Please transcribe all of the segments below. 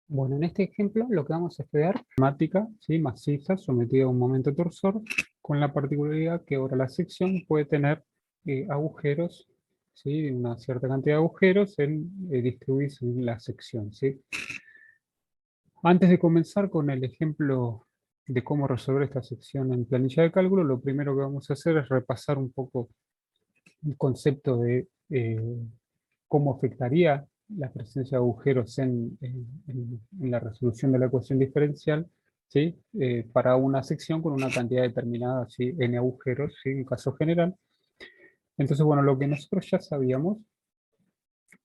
Bueno, en este ejemplo lo que vamos a estudiar es matemática, ¿sí? Maciza sometida a un momento torsor, con la particularidad que ahora la sección puede tener agujeros, ¿sí? Una cierta cantidad de agujeros distribuirse en la sección, ¿sí? Antes de comenzar con el ejemplo de cómo resolver esta sección en planilla de cálculo, lo primero que vamos a hacer es repasar un poco el concepto de cómo afectaría la presencia de agujeros en la resolución de la ecuación diferencial, ¿sí? Para una sección con una cantidad determinada, ¿sí? N agujeros, ¿sí? En caso general. Entonces, bueno, lo que nosotros ya sabíamos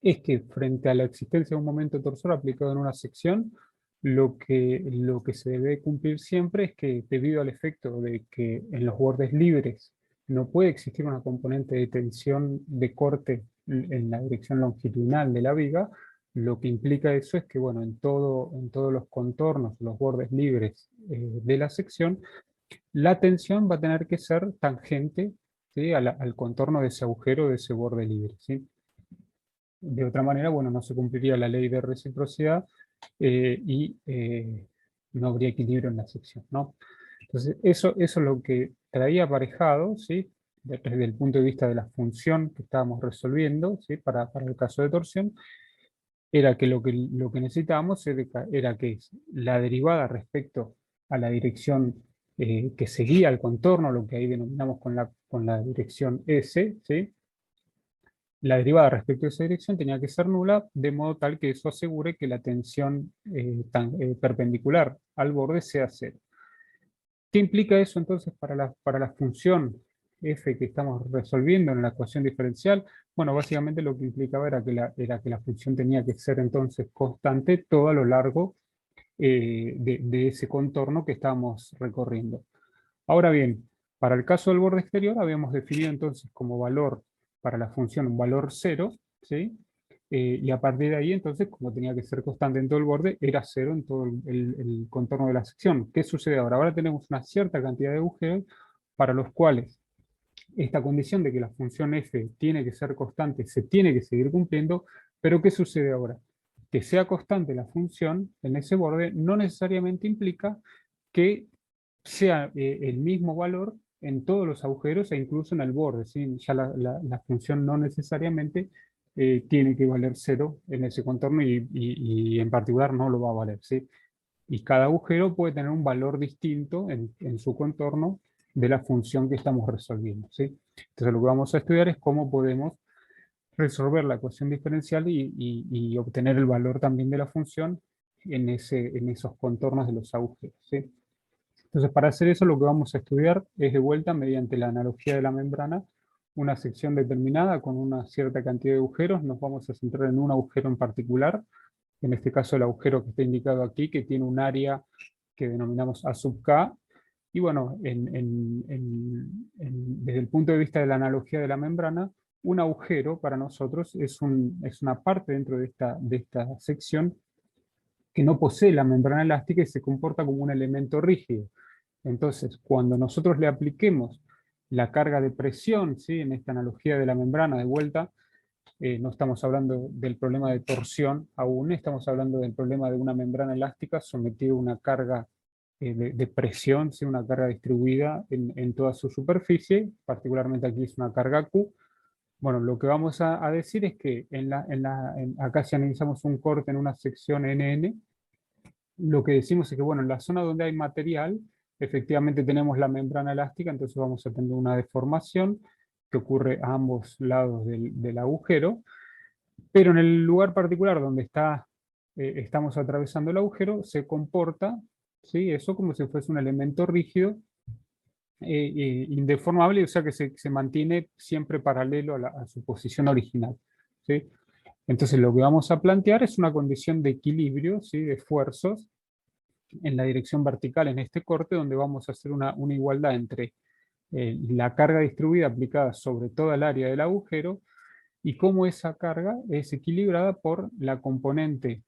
es que frente a la existencia de un momento torsor aplicado en una sección, lo que se debe cumplir siempre es que, debido al efecto de que en los bordes libres no puede existir una componente de tensión de corte en la dirección longitudinal de la viga, lo que implica eso es que, bueno, en todos los contornos, los bordes libres de la sección, la tensión va a tener que ser tangente, ¿sí? Al contorno de ese agujero, de ese borde libre, ¿sí? De otra manera, bueno, no se cumpliría la ley de reciprocidad y no habría equilibrio en la sección, ¿no? Entonces, eso es lo que traía aparejado, ¿sí? Desde el punto de vista de la función que estábamos resolviendo, ¿sí? Para el caso de torsión, era que lo que necesitábamos era que la derivada respecto a la dirección que seguía el contorno, lo que ahí denominamos con la dirección S, ¿sí? La derivada respecto a esa dirección tenía que ser nula, de modo tal que eso asegure que la tensión perpendicular al borde sea cero. ¿Qué implica eso entonces para la función f que estamos resolviendo en la ecuación diferencial? Bueno, básicamente lo que implicaba era que la función tenía que ser entonces constante todo a lo largo de ese contorno que estábamos recorriendo. Ahora bien, para el caso del borde exterior habíamos definido entonces como valor para la función un valor 0, ¿sí? Y a partir de ahí entonces, como tenía que ser constante en todo el borde, era 0 en todo el contorno de la sección. ¿Qué sucede ahora? Ahora tenemos una cierta cantidad de agujeros para los cuales esta condición de que la función f tiene que ser constante se tiene que seguir cumpliendo, pero ¿qué sucede ahora? Que sea constante la función en ese borde no necesariamente implica que sea el mismo valor en todos los agujeros e incluso en el borde, ¿sí? Ya la función no necesariamente tiene que valer 0 en ese contorno y en particular no lo va a valer, ¿sí? Y cada agujero puede tener un valor distinto en su contorno de la función que estamos resolviendo, ¿sí? Entonces lo que vamos a estudiar es cómo podemos resolver la ecuación diferencial y obtener el valor también de la función en esos contornos de los agujeros, ¿sí? Entonces, para hacer eso, lo que vamos a estudiar es de vuelta, mediante la analogía de la membrana, una sección determinada con una cierta cantidad de agujeros. Nos vamos a centrar en un agujero en particular, en este caso el agujero que está indicado aquí, que tiene un área que denominamos A sub K. Y bueno, desde el punto de vista de la analogía de la membrana, un agujero para nosotros es una parte dentro de esta sección que no posee la membrana elástica y se comporta como un elemento rígido. Entonces, cuando nosotros le apliquemos la carga de presión, ¿sí? En esta analogía de la membrana, de vuelta, no estamos hablando del problema de torsión aún, estamos hablando del problema de una membrana elástica sometida a una carga de presión, ¿sí? Una carga distribuida en toda su superficie, particularmente aquí es una carga Q. Bueno, lo que vamos a decir es que acá si analizamos un corte en una sección NN, lo que decimos es que, bueno, en la zona donde hay material, efectivamente tenemos la membrana elástica, entonces vamos a tener una deformación que ocurre a ambos lados del agujero, pero en el lugar particular donde estamos atravesando el agujero, se comporta, ¿sí? Eso como si fuese un elemento rígido, indeformable, o sea que se mantiene siempre paralelo a su posición original, ¿sí? Entonces lo que vamos a plantear es una condición de equilibrio, ¿sí? De esfuerzos, en la dirección vertical en este corte, donde vamos a hacer una igualdad entre la carga distribuida aplicada sobre toda el área del agujero y cómo esa carga es equilibrada por la componente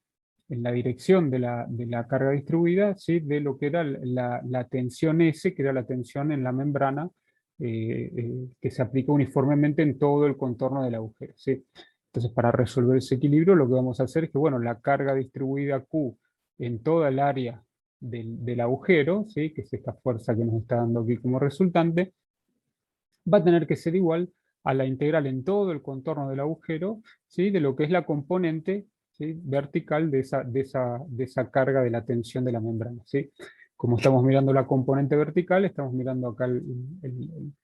en la dirección de la carga distribuida, ¿sí? De lo que era la tensión S, que era la tensión en la membrana, que se aplica uniformemente en todo el contorno del agujero, ¿sí? Entonces, para resolver ese equilibrio, lo que vamos a hacer es que, bueno, la carga distribuida Q en toda el área del agujero, ¿sí? Que es esta fuerza que nos está dando aquí como resultante, va a tener que ser igual a la integral en todo el contorno del agujero, ¿sí? De lo que es la componente, ¿sí? Vertical de esa carga de la tensión de la membrana, ¿sí? Como estamos mirando la componente vertical, estamos mirando acá el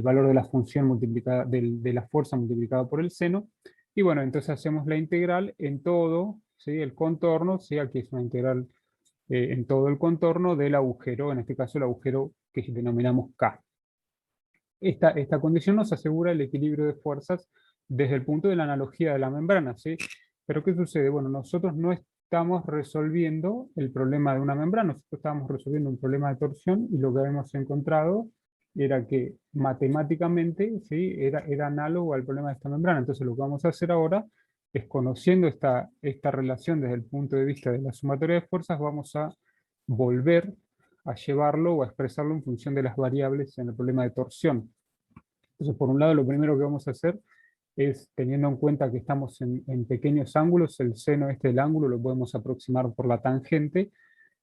valor de la función multiplicada, de la fuerza multiplicada por el seno, y bueno, entonces hacemos la integral en todo, ¿sí? El contorno, ¿sí? Aquí es una integral en todo el contorno del agujero, en este caso el agujero que denominamos K. Esta condición nos asegura el equilibrio de fuerzas desde el punto de la analogía de la membrana, ¿sí? Pero ¿qué sucede? Bueno, nosotros no estamos resolviendo el problema de una membrana, nosotros estamos resolviendo un problema de torsión y lo que hemos encontrado era que matemáticamente, ¿sí? Era análogo al problema de esta membrana. Entonces lo que vamos a hacer ahora es, conociendo esta relación desde el punto de vista de la sumatoria de fuerzas, vamos a volver a llevarlo o a expresarlo en función de las variables en el problema de torsión. Entonces, por un lado, lo primero que vamos a hacer es, teniendo en cuenta que estamos en pequeños ángulos, el seno del ángulo lo podemos aproximar por la tangente,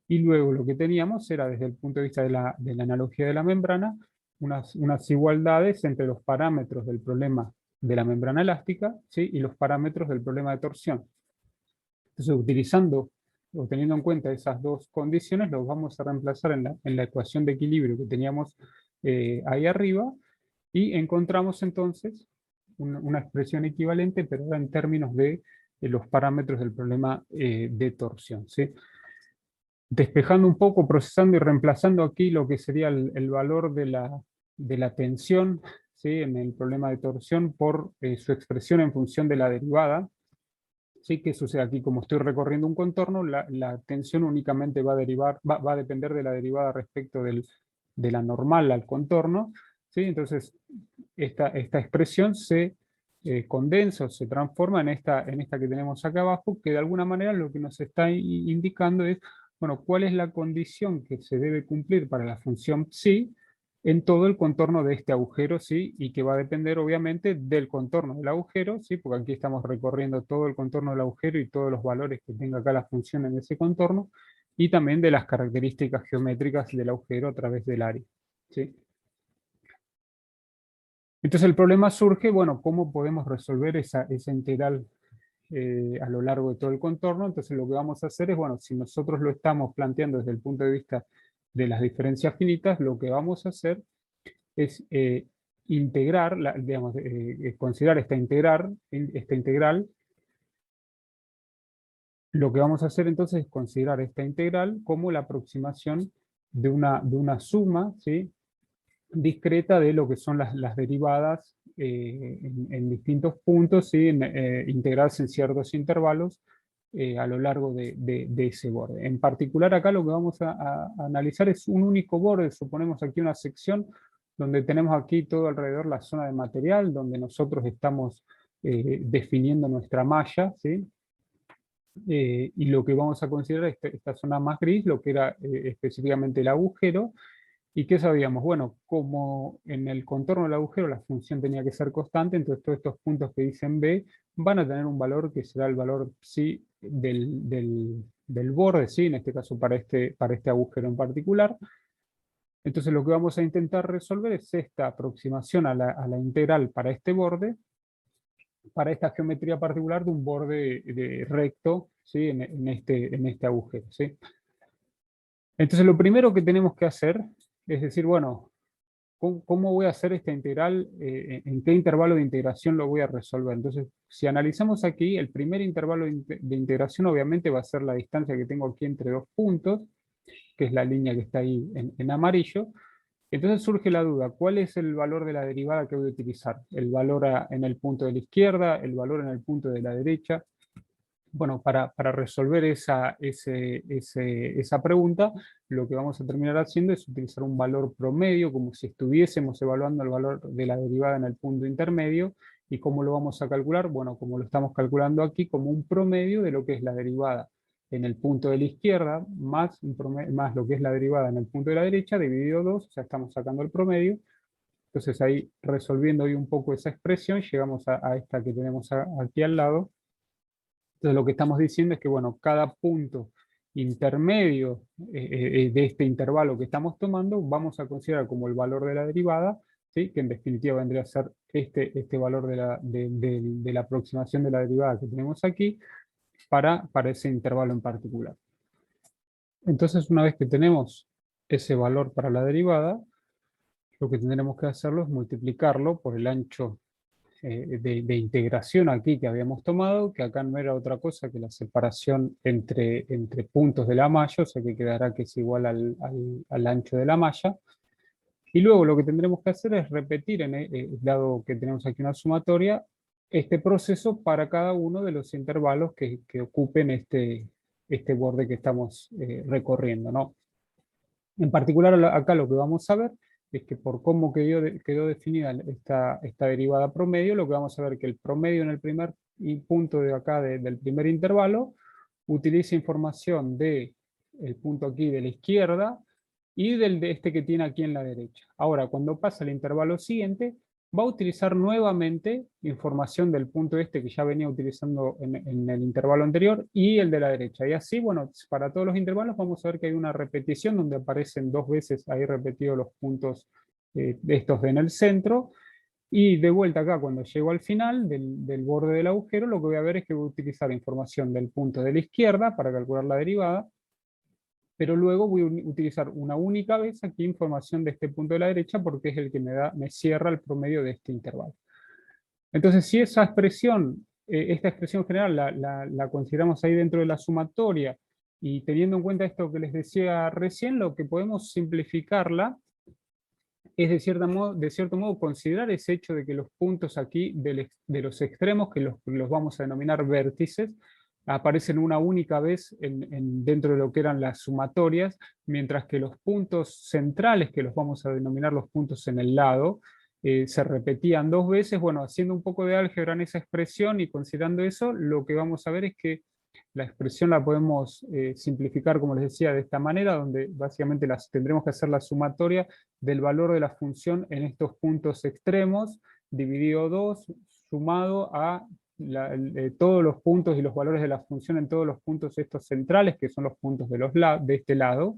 y luego lo que teníamos era, desde el punto de vista de la analogía de la membrana, unas igualdades entre los parámetros del problema de la membrana elástica, ¿sí? Y los parámetros del problema de torsión. Entonces, utilizando o teniendo en cuenta esas dos condiciones, los vamos a reemplazar en la ecuación de equilibrio que teníamos ahí arriba, y encontramos entonces una expresión equivalente, pero ahora en términos de los parámetros del problema de torsión, ¿sí? Despejando un poco, procesando y reemplazando aquí lo que sería el valor de la tensión, ¿sí? En el problema de torsión por su expresión en función de la derivada. ¿Sí? ¿Qué sucede aquí? Como estoy recorriendo un contorno, la tensión únicamente va a depender de la derivada respecto de la normal al contorno, ¿sí? Entonces, esta expresión se condensa o se transforma en esta que tenemos acá abajo, que de alguna manera lo que nos está indicando es, bueno, cuál es la condición que se debe cumplir para la función psi en todo el contorno de este agujero, ¿sí? Y que va a depender obviamente del contorno del agujero, ¿sí? Porque aquí estamos recorriendo todo el contorno del agujero y todos los valores que tenga acá la función en ese contorno, y también de las características geométricas del agujero a través del área, ¿sí? Entonces el problema surge, bueno, ¿cómo podemos resolver esa integral a lo largo de todo el contorno? Entonces lo que vamos a hacer es, bueno, si nosotros lo estamos planteando desde el punto de vista de las diferencias finitas, lo que vamos a hacer es integrar, digamos, considerar esta integral. Lo que vamos a hacer entonces es considerar esta integral como la aproximación de una suma, ¿sí? Discreta de lo que son las derivadas en distintos puntos, ¿sí? Integradas en ciertos intervalos a lo largo de ese borde. En particular acá lo que vamos a analizar es un único borde. Suponemos aquí una sección donde tenemos aquí todo alrededor la zona de material, donde nosotros estamos definiendo nuestra malla, ¿sí? Y lo que vamos a considerar es esta zona más gris, lo que era específicamente el agujero. ¿Y qué sabíamos? Bueno, como en el contorno del agujero la función tenía que ser constante, entonces todos estos puntos que dicen B van a tener un valor que será el valor psi del borde, ¿sí? En este caso para este agujero en particular. Entonces lo que vamos a intentar resolver es esta aproximación a la integral para este borde, para esta geometría particular de un borde recto, ¿sí? En este agujero, ¿sí? Entonces lo primero que tenemos que hacer es decir, bueno, ¿cómo voy a hacer esta integral? ¿En qué intervalo de integración lo voy a resolver? Entonces, si analizamos aquí, el primer intervalo de integración obviamente va a ser la distancia que tengo aquí entre dos puntos, que es la línea que está ahí en amarillo. Entonces surge la duda, ¿cuál es el valor de la derivada que voy a utilizar? ¿El valor en el punto de la izquierda? ¿El valor en el punto de la derecha? Bueno, para resolver esa pregunta, lo que vamos a terminar haciendo es utilizar un valor promedio, como si estuviésemos evaluando el valor de la derivada en el punto intermedio. ¿Y cómo lo vamos a calcular? Bueno, como lo estamos calculando aquí, como un promedio de lo que es la derivada en el punto de la izquierda, más lo que es la derivada en el punto de la derecha, dividido 2, ya estamos sacando el promedio. Entonces ahí, resolviendo hoy un poco esa expresión, llegamos a esta que tenemos aquí al lado, Entonces lo que estamos diciendo es que, bueno, cada punto intermedio de este intervalo que estamos tomando, vamos a considerar como el valor de la derivada, ¿sí? Que en definitiva vendría a ser este valor de la aproximación de la derivada que tenemos aquí, para ese intervalo en particular. Entonces, una vez que tenemos ese valor para la derivada, lo que tendremos que hacerlo es multiplicarlo por el ancho de integración aquí que habíamos tomado, que acá no era otra cosa que la separación entre puntos de la malla, o sea que quedará que es igual al ancho de la malla. Y luego lo que tendremos que hacer es repetir, dado que tenemos aquí una sumatoria, este proceso para cada uno de los intervalos que ocupen este borde que estamos recorriendo, ¿no? En particular acá lo que vamos a ver es que por cómo quedó definida esta derivada promedio, lo que vamos a ver es que el promedio en el primer punto de acá del primer intervalo utiliza información del punto aquí de la izquierda y de este que tiene aquí en la derecha. Ahora, cuando pasa al intervalo siguiente, va a utilizar nuevamente información del punto este que ya venía utilizando en el intervalo anterior y el de la derecha. Y así, bueno, para todos los intervalos vamos a ver que hay una repetición donde aparecen dos veces ahí repetidos los puntos estos en el centro. Y de vuelta acá, cuando llego al final del borde del agujero, lo que voy a ver es que voy a utilizar información del punto de la izquierda para calcular la derivada, pero luego voy a utilizar una única vez aquí información de este punto de la derecha porque es el que me cierra el promedio de este intervalo. Entonces, si esa expresión, esta expresión general la consideramos ahí dentro de la sumatoria, y teniendo en cuenta esto que les decía recién, lo que podemos simplificarla es de cierto modo considerar ese hecho de que los puntos aquí de los extremos, que los vamos a denominar vértices, aparecen una única vez dentro de lo que eran las sumatorias, mientras que los puntos centrales, que los vamos a denominar los puntos en el lado, se repetían dos veces. Bueno, haciendo un poco de álgebra en esa expresión y considerando eso, lo que vamos a ver es que la expresión la podemos simplificar, como les decía, de esta manera, donde básicamente tendremos que hacer la sumatoria del valor de la función en estos puntos extremos, dividido 2, sumado a todos los puntos y los valores de la función en todos los puntos estos centrales, que son los puntos de este lado.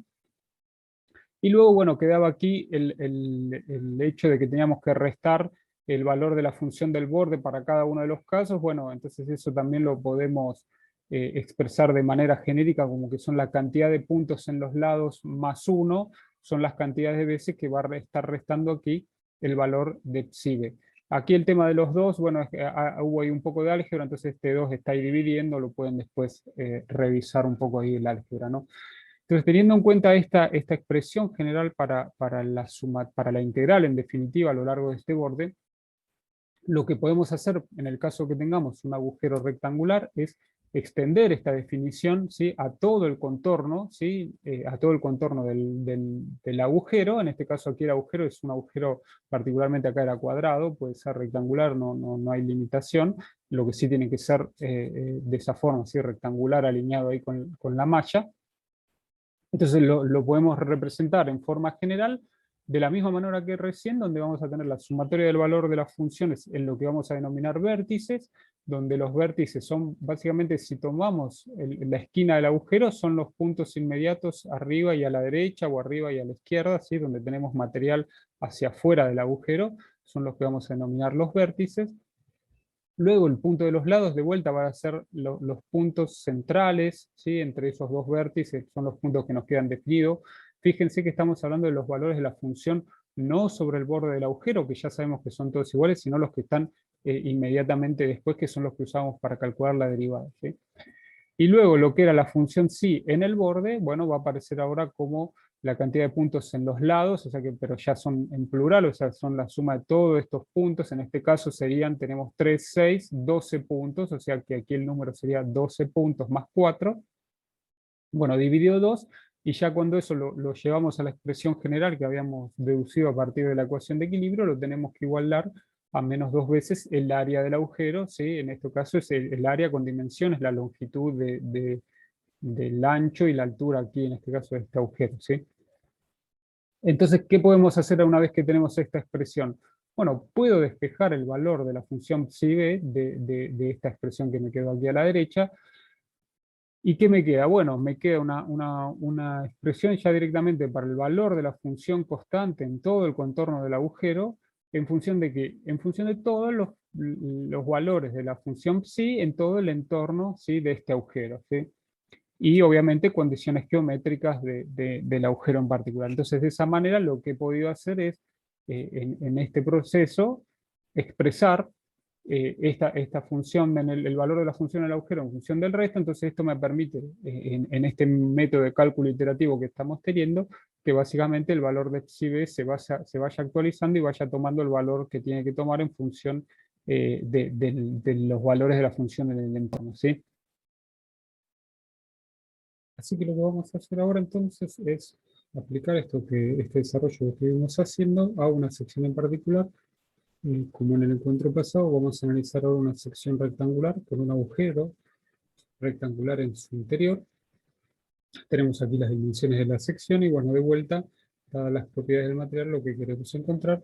Y luego, bueno, quedaba aquí el hecho de que teníamos que restar el valor de la función del borde para cada uno de los casos. Bueno, entonces eso también lo podemos expresar de manera genérica como que son la cantidad de puntos en los lados más 1, son las cantidades de veces que va a estar restando aquí el valor de psi. Aquí el tema de los 2, bueno, hubo ahí un poco de álgebra, entonces este 2 está ahí dividiendo, lo pueden después revisar un poco ahí el álgebra, ¿no? Entonces, teniendo en cuenta esta expresión general para la integral, en definitiva, a lo largo de este borde, lo que podemos hacer en el caso que tengamos un agujero rectangular es extender esta definición, ¿sí?, a todo el contorno, ¿sí?, a todo el contorno del agujero. En este caso aquí el agujero es un agujero, particularmente acá era cuadrado, puede ser rectangular, no hay limitación. Lo que sí tiene que ser de esa forma, ¿sí?, rectangular, alineado ahí con la malla. Entonces lo podemos representar en forma general de la misma manera que recién, donde vamos a tener la sumatoria del valor de las funciones en lo que vamos a denominar vértices, donde los vértices son básicamente, si tomamos la esquina del agujero, son los puntos inmediatos arriba y a la derecha o arriba y a la izquierda, ¿sí?, donde tenemos material hacia afuera del agujero, son los que vamos a denominar los vértices. Luego el punto de los lados de vuelta van a ser los puntos centrales, ¿sí?, entre esos dos vértices, son los puntos que nos quedan definidos. Fíjense que estamos hablando de los valores de la función no sobre el borde del agujero, que ya sabemos que son todos iguales, sino los que están inmediatamente después, que son los que usamos para calcular la derivada, ¿sí? Y luego lo que era la función psi en el borde, bueno, va a aparecer ahora como la cantidad de puntos en los lados, o sea que, pero ya son en plural, o sea, son la suma de todos estos puntos. En este caso tenemos 3, 6, 12 puntos, o sea que aquí el número sería 12 puntos más 4. Bueno, dividido 2, y ya cuando eso lo llevamos a la expresión general que habíamos deducido a partir de la ecuación de equilibrio, lo tenemos que igualar a menos 2 veces el área del agujero, ¿sí? En este caso es el área con dimensiones, la longitud del ancho y la altura aquí, en este caso de este agujero, ¿sí? Entonces, ¿qué podemos hacer una vez que tenemos esta expresión? Bueno, puedo despejar el valor de la función psi b de esta expresión que me quedó aquí a la derecha, ¿Y qué me queda? Bueno, me queda una expresión ya directamente para el valor de la función constante en todo el contorno del agujero, en función de que, en función de todos los valores de la función psi en todo el entorno, ¿sí?, de este agujero, ¿sí? Y obviamente condiciones geométricas del agujero en particular. Entonces, de esa manera lo que he podido hacer es, en este proceso, expresar esta función, el valor de la función del agujero en función del resto. Entonces esto me permite, en este método de cálculo iterativo que estamos teniendo, que básicamente el valor de psi b se vaya actualizando y vaya tomando el valor que tiene que tomar en función de los valores de la función en el entorno, ¿sí? Así que lo que vamos a hacer ahora entonces es aplicar este desarrollo que estuvimos haciendo a una sección en particular. Como en el encuentro pasado, vamos a analizar ahora una sección rectangular con un agujero rectangular en su interior. Tenemos aquí las dimensiones de la sección y bueno, de vuelta, dadas las propiedades del material, lo que queremos encontrar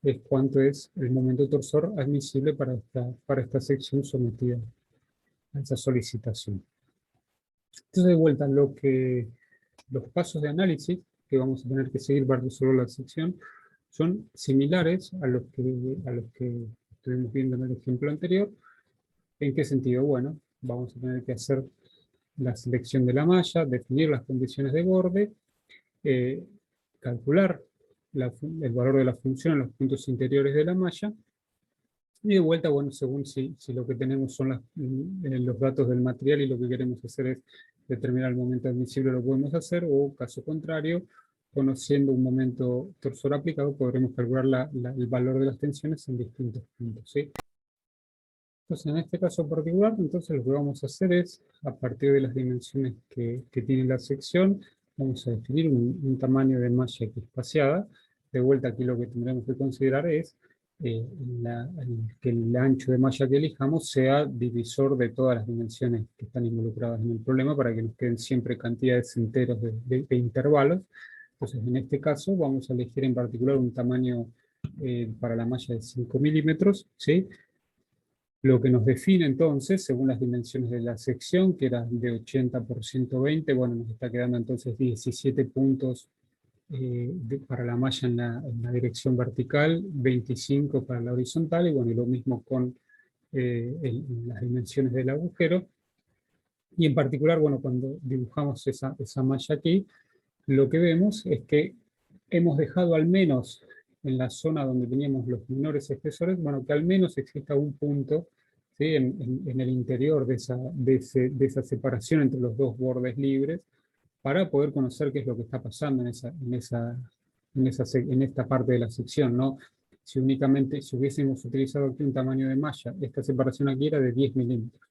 es cuánto es el momento torsor admisible para esta sección sometida a esa solicitación. Entonces, de vuelta, los pasos de análisis que vamos a tener que seguir para resolver la sección son similares a los que estuvimos viendo en el ejemplo anterior. ¿En qué sentido? Bueno, vamos a tener que hacer la selección de la malla, definir las condiciones de borde, eh, calcular el valor de la función en los puntos interiores de la malla, y de vuelta, bueno, según si lo que tenemos son los datos del material y lo que queremos hacer es determinar el momento admisible, lo podemos hacer, o caso contrario, conociendo un momento torsor aplicado, podremos calcular el valor de las tensiones en distintos puntos, ¿sí? Entonces, en este caso particular, entonces lo que vamos a hacer es, a partir de las dimensiones que tiene la sección, vamos a definir un tamaño de malla equiespaciada. De vuelta, aquí lo que tendremos que considerar es que el ancho de malla que elijamos sea divisor de todas las dimensiones que están involucradas en el problema, para que nos queden siempre cantidades enteros de intervalos. Entonces, en este caso, vamos a elegir en particular un tamaño para la malla de 5 milímetros, ¿sí? Lo que nos define entonces, según las dimensiones de la sección, que era de 80 por 120, bueno, nos está quedando entonces 17 puntos para la malla en la dirección vertical, 25 para la horizontal, y bueno, y lo mismo con las dimensiones del agujero. Y en particular, bueno, cuando dibujamos esa malla aquí, lo que vemos es que hemos dejado al menos en la zona donde teníamos los menores espesores, bueno, que al menos exista un punto, ¿sí?, en el interior de esa separación entre los dos bordes libres, para poder conocer qué es lo que está pasando en esta parte de la sección, ¿no? Si hubiésemos utilizado aquí un tamaño de malla, esta separación aquí era de 10 milímetros.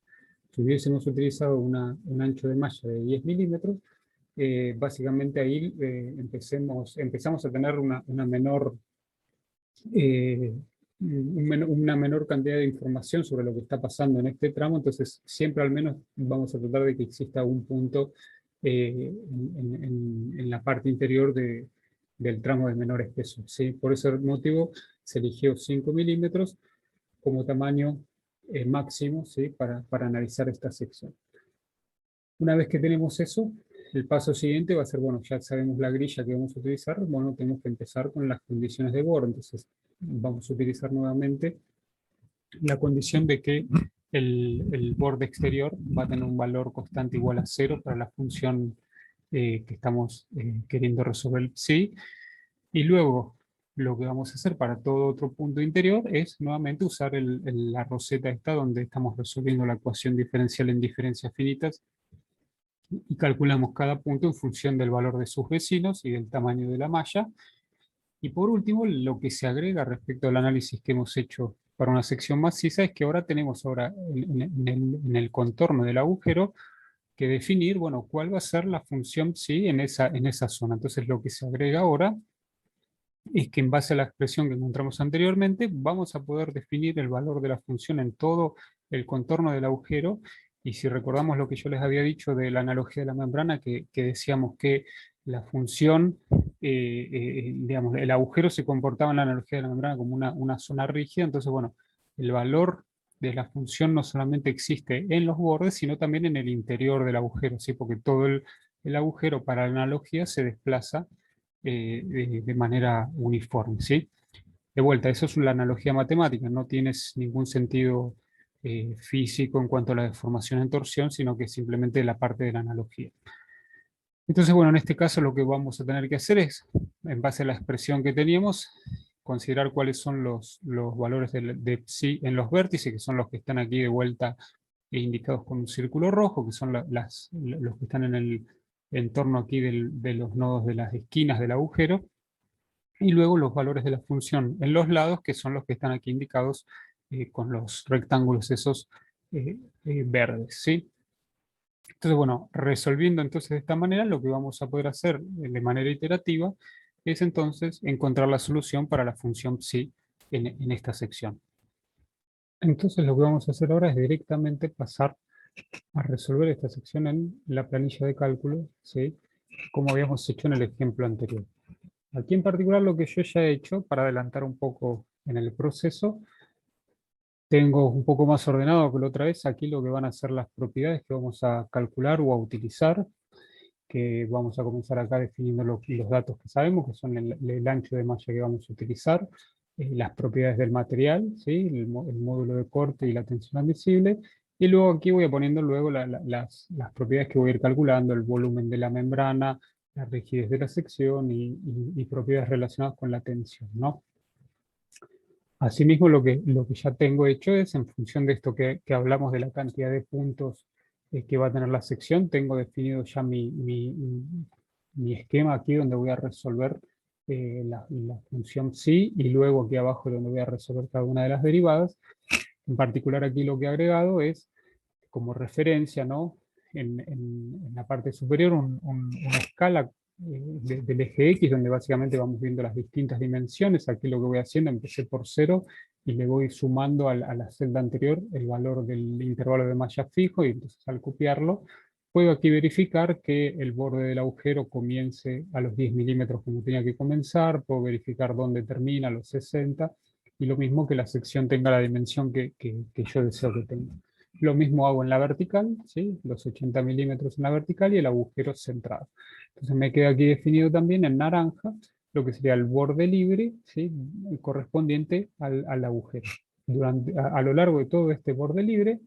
Si hubiésemos utilizado un ancho de malla de 10 milímetros, básicamente ahí empezamos a tener una menor cantidad de información sobre lo que está pasando en este tramo. Entonces siempre al menos vamos a tratar de que exista un punto en la parte interior del tramo de menor espesor, ¿sí? Por ese motivo se eligió 5 milímetros como tamaño máximo, ¿sí?, para analizar esta sección. Una vez que tenemos eso, el paso siguiente va a ser, bueno, ya sabemos la grilla que vamos a utilizar, bueno, tenemos que empezar con las condiciones de borde. Entonces vamos a utilizar nuevamente la condición de que el borde exterior va a tener un valor constante igual a 0 para la función que estamos queriendo resolver psi. Y luego lo que vamos a hacer para todo otro punto interior es nuevamente usar la roseta esta donde estamos resolviendo la ecuación diferencial en diferencias finitas, y calculamos cada punto en función del valor de sus vecinos y del tamaño de la malla. Y por último, lo que se agrega respecto al análisis que hemos hecho para una sección maciza es que ahora tenemos en el contorno del agujero que definir, bueno, cuál va a ser la función psi en esa zona. Entonces lo que se agrega ahora es que en base a la expresión que encontramos anteriormente, vamos a poder definir el valor de la función en todo el contorno del agujero. Y si recordamos lo que yo les había dicho de la analogía de la membrana, que decíamos que la función, digamos, el agujero se comportaba en la analogía de la membrana como una zona rígida. Entonces, bueno, el valor de la función no solamente existe en los bordes, sino también en el interior del agujero, ¿sí? Porque todo el agujero para la analogía se desplaza de manera uniforme, ¿sí? De vuelta, eso es la analogía matemática, no tiene ningún sentido físico en cuanto a la deformación en torsión, sino que es simplemente la parte de la analogía. Entonces, bueno, en este caso lo que vamos a tener que hacer es, en base a la expresión que teníamos, considerar cuáles son los valores de psi en los vértices, que son los que están aquí de vuelta indicados con un círculo rojo, que son los que están en el entorno aquí de los nodos de las esquinas del agujero, y luego los valores de la función en los lados, que son los que están aquí indicados con los rectángulos esos verdes, ¿sí? Entonces, bueno, resolviendo entonces de esta manera, lo que vamos a poder hacer de manera iterativa es entonces encontrar la solución para la función psi en esta sección. Entonces lo que vamos a hacer ahora es directamente pasar a resolver esta sección en la planilla de cálculo, ¿sí? Como habíamos hecho en el ejemplo anterior. Aquí en particular lo que yo ya he hecho, para adelantar un poco en el proceso, tengo un poco más ordenado que la otra vez, aquí lo que van a ser las propiedades que vamos a calcular o a utilizar, que vamos a comenzar acá definiendo los datos que sabemos, que son el ancho de malla que vamos a utilizar, las propiedades del material, ¿sí? El módulo de corte y la tensión admisible, y luego aquí voy a poniendo luego las propiedades que voy a ir calculando, el volumen de la membrana, la rigidez de la sección y propiedades relacionadas con la tensión, ¿no? Asimismo, lo que ya tengo hecho es, en función de esto que hablamos de la cantidad de puntos que va a tener la sección, tengo definido ya mi esquema aquí donde voy a resolver la función psi, y luego aquí abajo donde voy a resolver cada una de las derivadas. En particular aquí lo que he agregado es, como referencia, ¿no? En la parte superior una escala del eje X, donde básicamente vamos viendo las distintas dimensiones. Aquí lo que voy haciendo, empecé por 0 y le voy sumando a la celda anterior el valor del intervalo de malla fijo, y entonces al copiarlo puedo aquí verificar que el borde del agujero comience a los 10 milímetros como tenía que comenzar, puedo verificar dónde termina a los 60, y lo mismo que la sección tenga la dimensión que yo deseo que tenga. Lo mismo hago en la vertical, ¿sí? Los 80 milímetros en la vertical y el agujero centrado. Entonces me queda aquí definido también en naranja lo que sería el borde libre, ¿sí? Correspondiente al agujero. A lo largo de todo este borde libre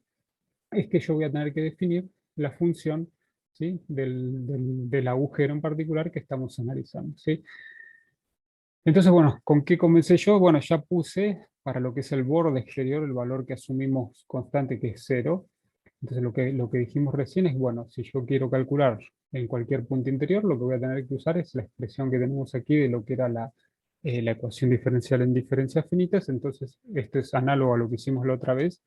es que yo voy a tener que definir la función, ¿sí? del agujero en particular que estamos analizando, ¿sí? Entonces, bueno, ¿con qué comencé yo? Bueno, ya puse para lo que es el borde exterior el valor que asumimos constante, que es 0. Entonces lo que dijimos recién es, bueno, si yo quiero calcular en cualquier punto interior, lo que voy a tener que usar es la expresión que tenemos aquí de lo que era la ecuación diferencial en diferencias finitas. Entonces esto es análogo a lo que hicimos la otra vez.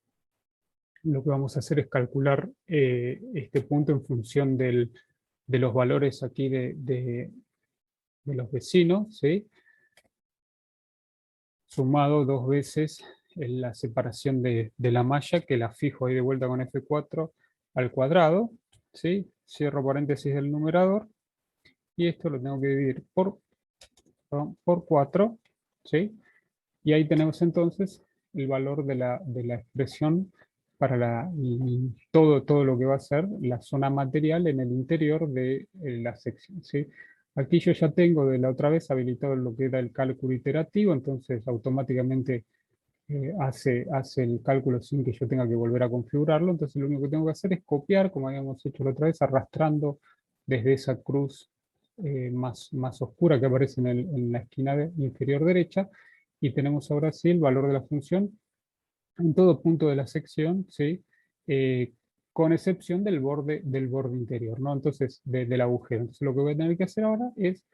Lo que vamos a hacer es calcular este punto en función de los valores aquí de los vecinos, ¿sí? Sumado dos veces en la separación de la malla, que la fijo ahí de vuelta con F4 al cuadrado, ¿sí? Cierro paréntesis del numerador, y esto lo tengo que dividir por 4, ¿sí? Y ahí tenemos entonces el valor de la expresión para todo lo que va a ser la zona material en el interior de la sección, ¿sí? Aquí yo ya tengo de la otra vez habilitado lo que era el cálculo iterativo, entonces automáticamente hace el cálculo sin que yo tenga que volver a configurarlo. Entonces lo único que tengo que hacer es copiar, como habíamos hecho la otra vez, arrastrando desde esa cruz más oscura que aparece en la esquina inferior derecha, y tenemos ahora sí el valor de la función en todo punto de la sección, ¿sí? Eh, con excepción del borde interior, ¿no? Entonces, del agujero. Entonces lo que voy a tener que hacer ahora es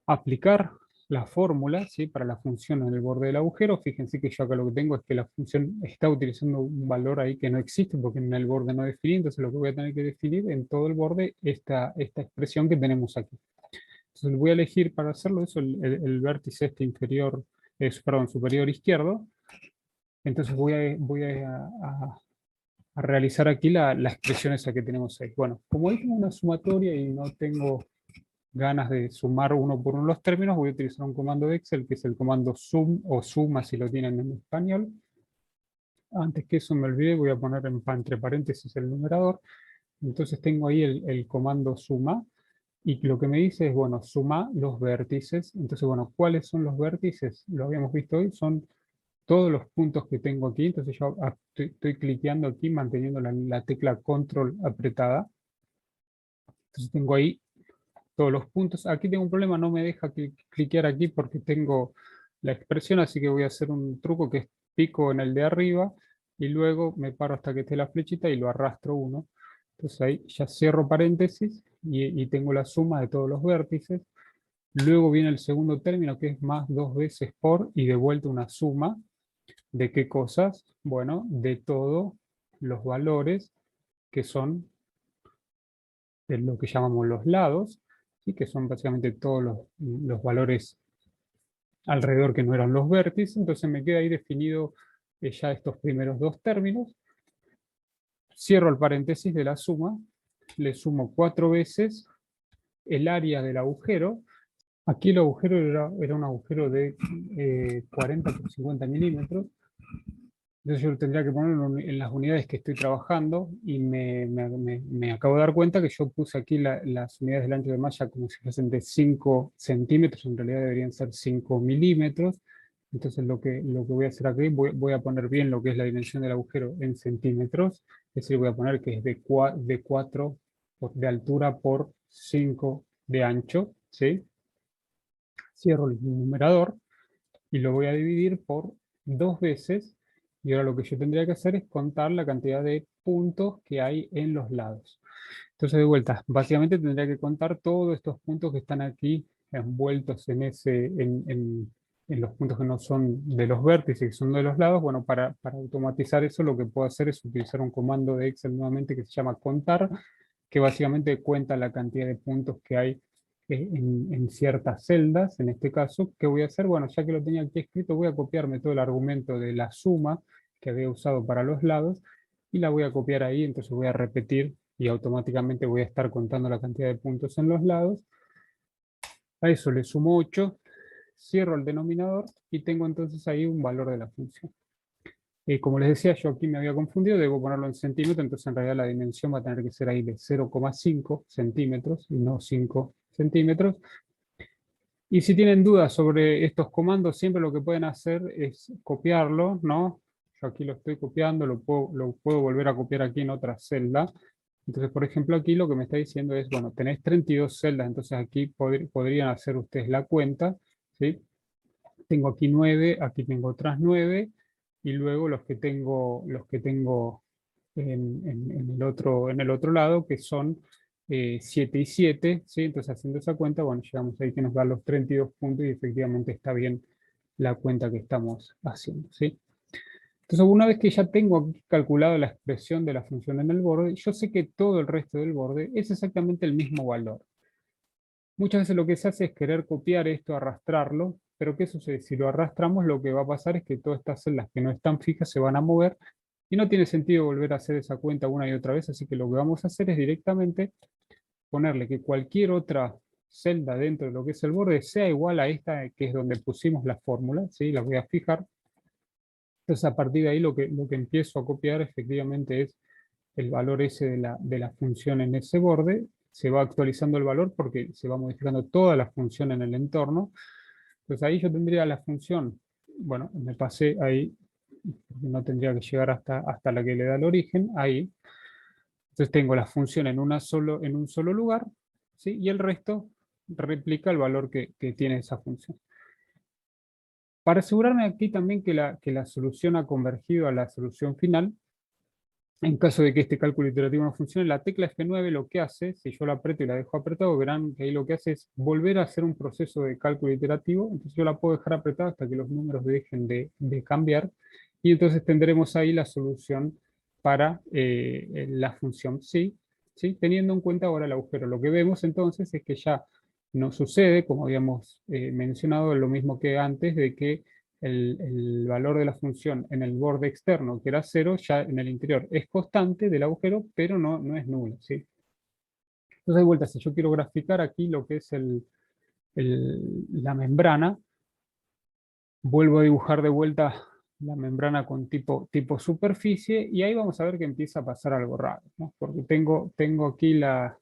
aplicar la fórmula, ¿sí? Para la función en el borde del agujero. Fíjense que yo acá lo que tengo es que la función está utilizando un valor ahí que no existe, porque en el borde no definí. Entonces lo que voy a tener que definir en todo el borde esta expresión que tenemos aquí. Entonces voy a elegir para hacerlo eso el vértice este inferior, perdón, superior izquierdo. Entonces voy a realizar aquí la expresión esa que tenemos ahí. Bueno, como ahí tengo una sumatoria y no tengo ganas de sumar uno por uno los términos, voy a utilizar un comando de Excel, que es el comando sum o suma si lo tienen en español. antes que eso me olvidé, voy a poner entre paréntesis el numerador. Entonces tengo ahí el comando suma, y lo que me dice es, bueno, suma los vértices. Entonces, bueno, ¿cuáles son los vértices? Lo habíamos visto hoy, son todos los puntos que tengo aquí. Entonces yo estoy cliqueando aquí, manteniendo la tecla control apretada. Entonces tengo ahí todos los puntos. Aquí tengo un problema, no me deja cliquear aquí porque tengo la expresión, así que voy a hacer un truco que es pico en el de arriba y luego me paro hasta que esté la flechita y lo arrastro uno. Entonces ahí ya cierro paréntesis y tengo la suma de todos los vértices. Luego viene el segundo término que es más 2 veces por y de vuelta una suma. ¿De qué cosas? Bueno, de todos los valores que son de lo que llamamos los lados, ¿sí? Que son básicamente todos los valores alrededor que no eran los vértices. Entonces me queda ahí definido ya estos primeros dos términos. Cierro el paréntesis de la suma, le sumo 4 veces el área del agujero. Aquí el agujero era un agujero de 40 por 50 milímetros. Entonces yo tendría que ponerlo en las unidades que estoy trabajando y me acabo de dar cuenta que yo puse aquí las unidades del ancho de malla como si fuesen de 5 centímetros, en realidad deberían ser 5 milímetros. Entonces lo que voy a hacer aquí, voy a poner bien lo que es la dimensión del agujero en centímetros, es decir, voy a poner que es de 4 de altura por 5 de ancho, ¿sí? Cierro el numerador y lo voy a dividir por 2 veces. Y ahora lo que yo tendría que hacer es contar la cantidad de puntos que hay en los lados. Entonces, de vuelta, básicamente tendría que contar todos estos puntos que están aquí envueltos en los puntos que no son de los vértices, que son de los lados. Bueno, para automatizar eso, lo que puedo hacer es utilizar un comando de Excel nuevamente que se llama contar, que básicamente cuenta la cantidad de puntos que hay en ciertas celdas. En este caso, ¿qué voy a hacer? Bueno, ya que lo tenía aquí escrito, voy a copiarme todo el argumento de la suma que había usado para los lados y la voy a copiar ahí. Entonces voy a repetir y automáticamente voy a estar contando la cantidad de puntos en los lados. A eso le sumo 8, cierro el denominador y tengo entonces ahí un valor de la función. Como les decía, yo aquí me había confundido, debo ponerlo en centímetros, entonces en realidad la dimensión va a tener que ser ahí de 0,5 centímetros y no 5 centímetros. Y si tienen dudas sobre estos comandos, siempre lo que pueden hacer es copiarlo, ¿no? Yo aquí lo estoy copiando, lo puedo volver a copiar aquí en otra celda. Entonces, por ejemplo, aquí lo que me está diciendo es, bueno, tenéis 32 celdas, entonces aquí podrían hacer ustedes la cuenta, ¿sí? Tengo aquí 9, aquí tengo otras 9, y luego los que tengo en el otro lado, que son 7 y 7, ¿sí? Entonces haciendo esa cuenta, bueno, llegamos ahí que nos da los 32 puntos y efectivamente está bien la cuenta que estamos haciendo, ¿sí? Entonces una vez que ya tengo aquí calculado la expresión de la función en el borde, yo sé que todo el resto del borde es exactamente el mismo valor. Muchas veces lo que se hace es querer copiar esto, arrastrarlo, pero ¿qué sucede? Si lo arrastramos, lo que va a pasar es que todas estas celdas que no están fijas se van a mover y no tiene sentido volver a hacer esa cuenta una y otra vez, así que lo que vamos a hacer es directamente ponerle que cualquier otra celda dentro de lo que es el borde sea igual a esta que es donde pusimos la fórmula, ¿sí? La voy a fijar. Entonces a partir de ahí lo que empiezo a copiar efectivamente es el valor ese de la función en ese borde. Se va actualizando el valor porque se va modificando toda la función en el entorno. Entonces ahí yo tendría la función, bueno, me pasé ahí, no tendría que llegar hasta la que le da el origen, ahí. Entonces tengo la función en un solo lugar, ¿sí? Y el resto replica el valor que tiene esa función. Para asegurarme aquí también que la solución ha convergido a la solución final, en caso de que este cálculo iterativo no funcione, la tecla F9 lo que hace, si yo la aprieto y la dejo apretado, verán que ahí lo que hace es volver a hacer un proceso de cálculo iterativo. Entonces yo la puedo dejar apretada hasta que los números dejen de cambiar. Y entonces tendremos ahí la solución para la función sí, ¿sí? Teniendo en cuenta ahora el agujero. Lo que vemos entonces es que ya no sucede, como habíamos mencionado, lo mismo que antes, de que el valor de la función en el borde externo, que era 0, ya en el interior es constante del agujero, pero no es nulo, ¿sí? Entonces, de vuelta, si yo quiero graficar aquí lo que es la membrana, vuelvo a dibujar de vuelta la membrana con tipo superficie, y ahí vamos a ver que empieza a pasar algo raro, ¿no? Porque tengo aquí la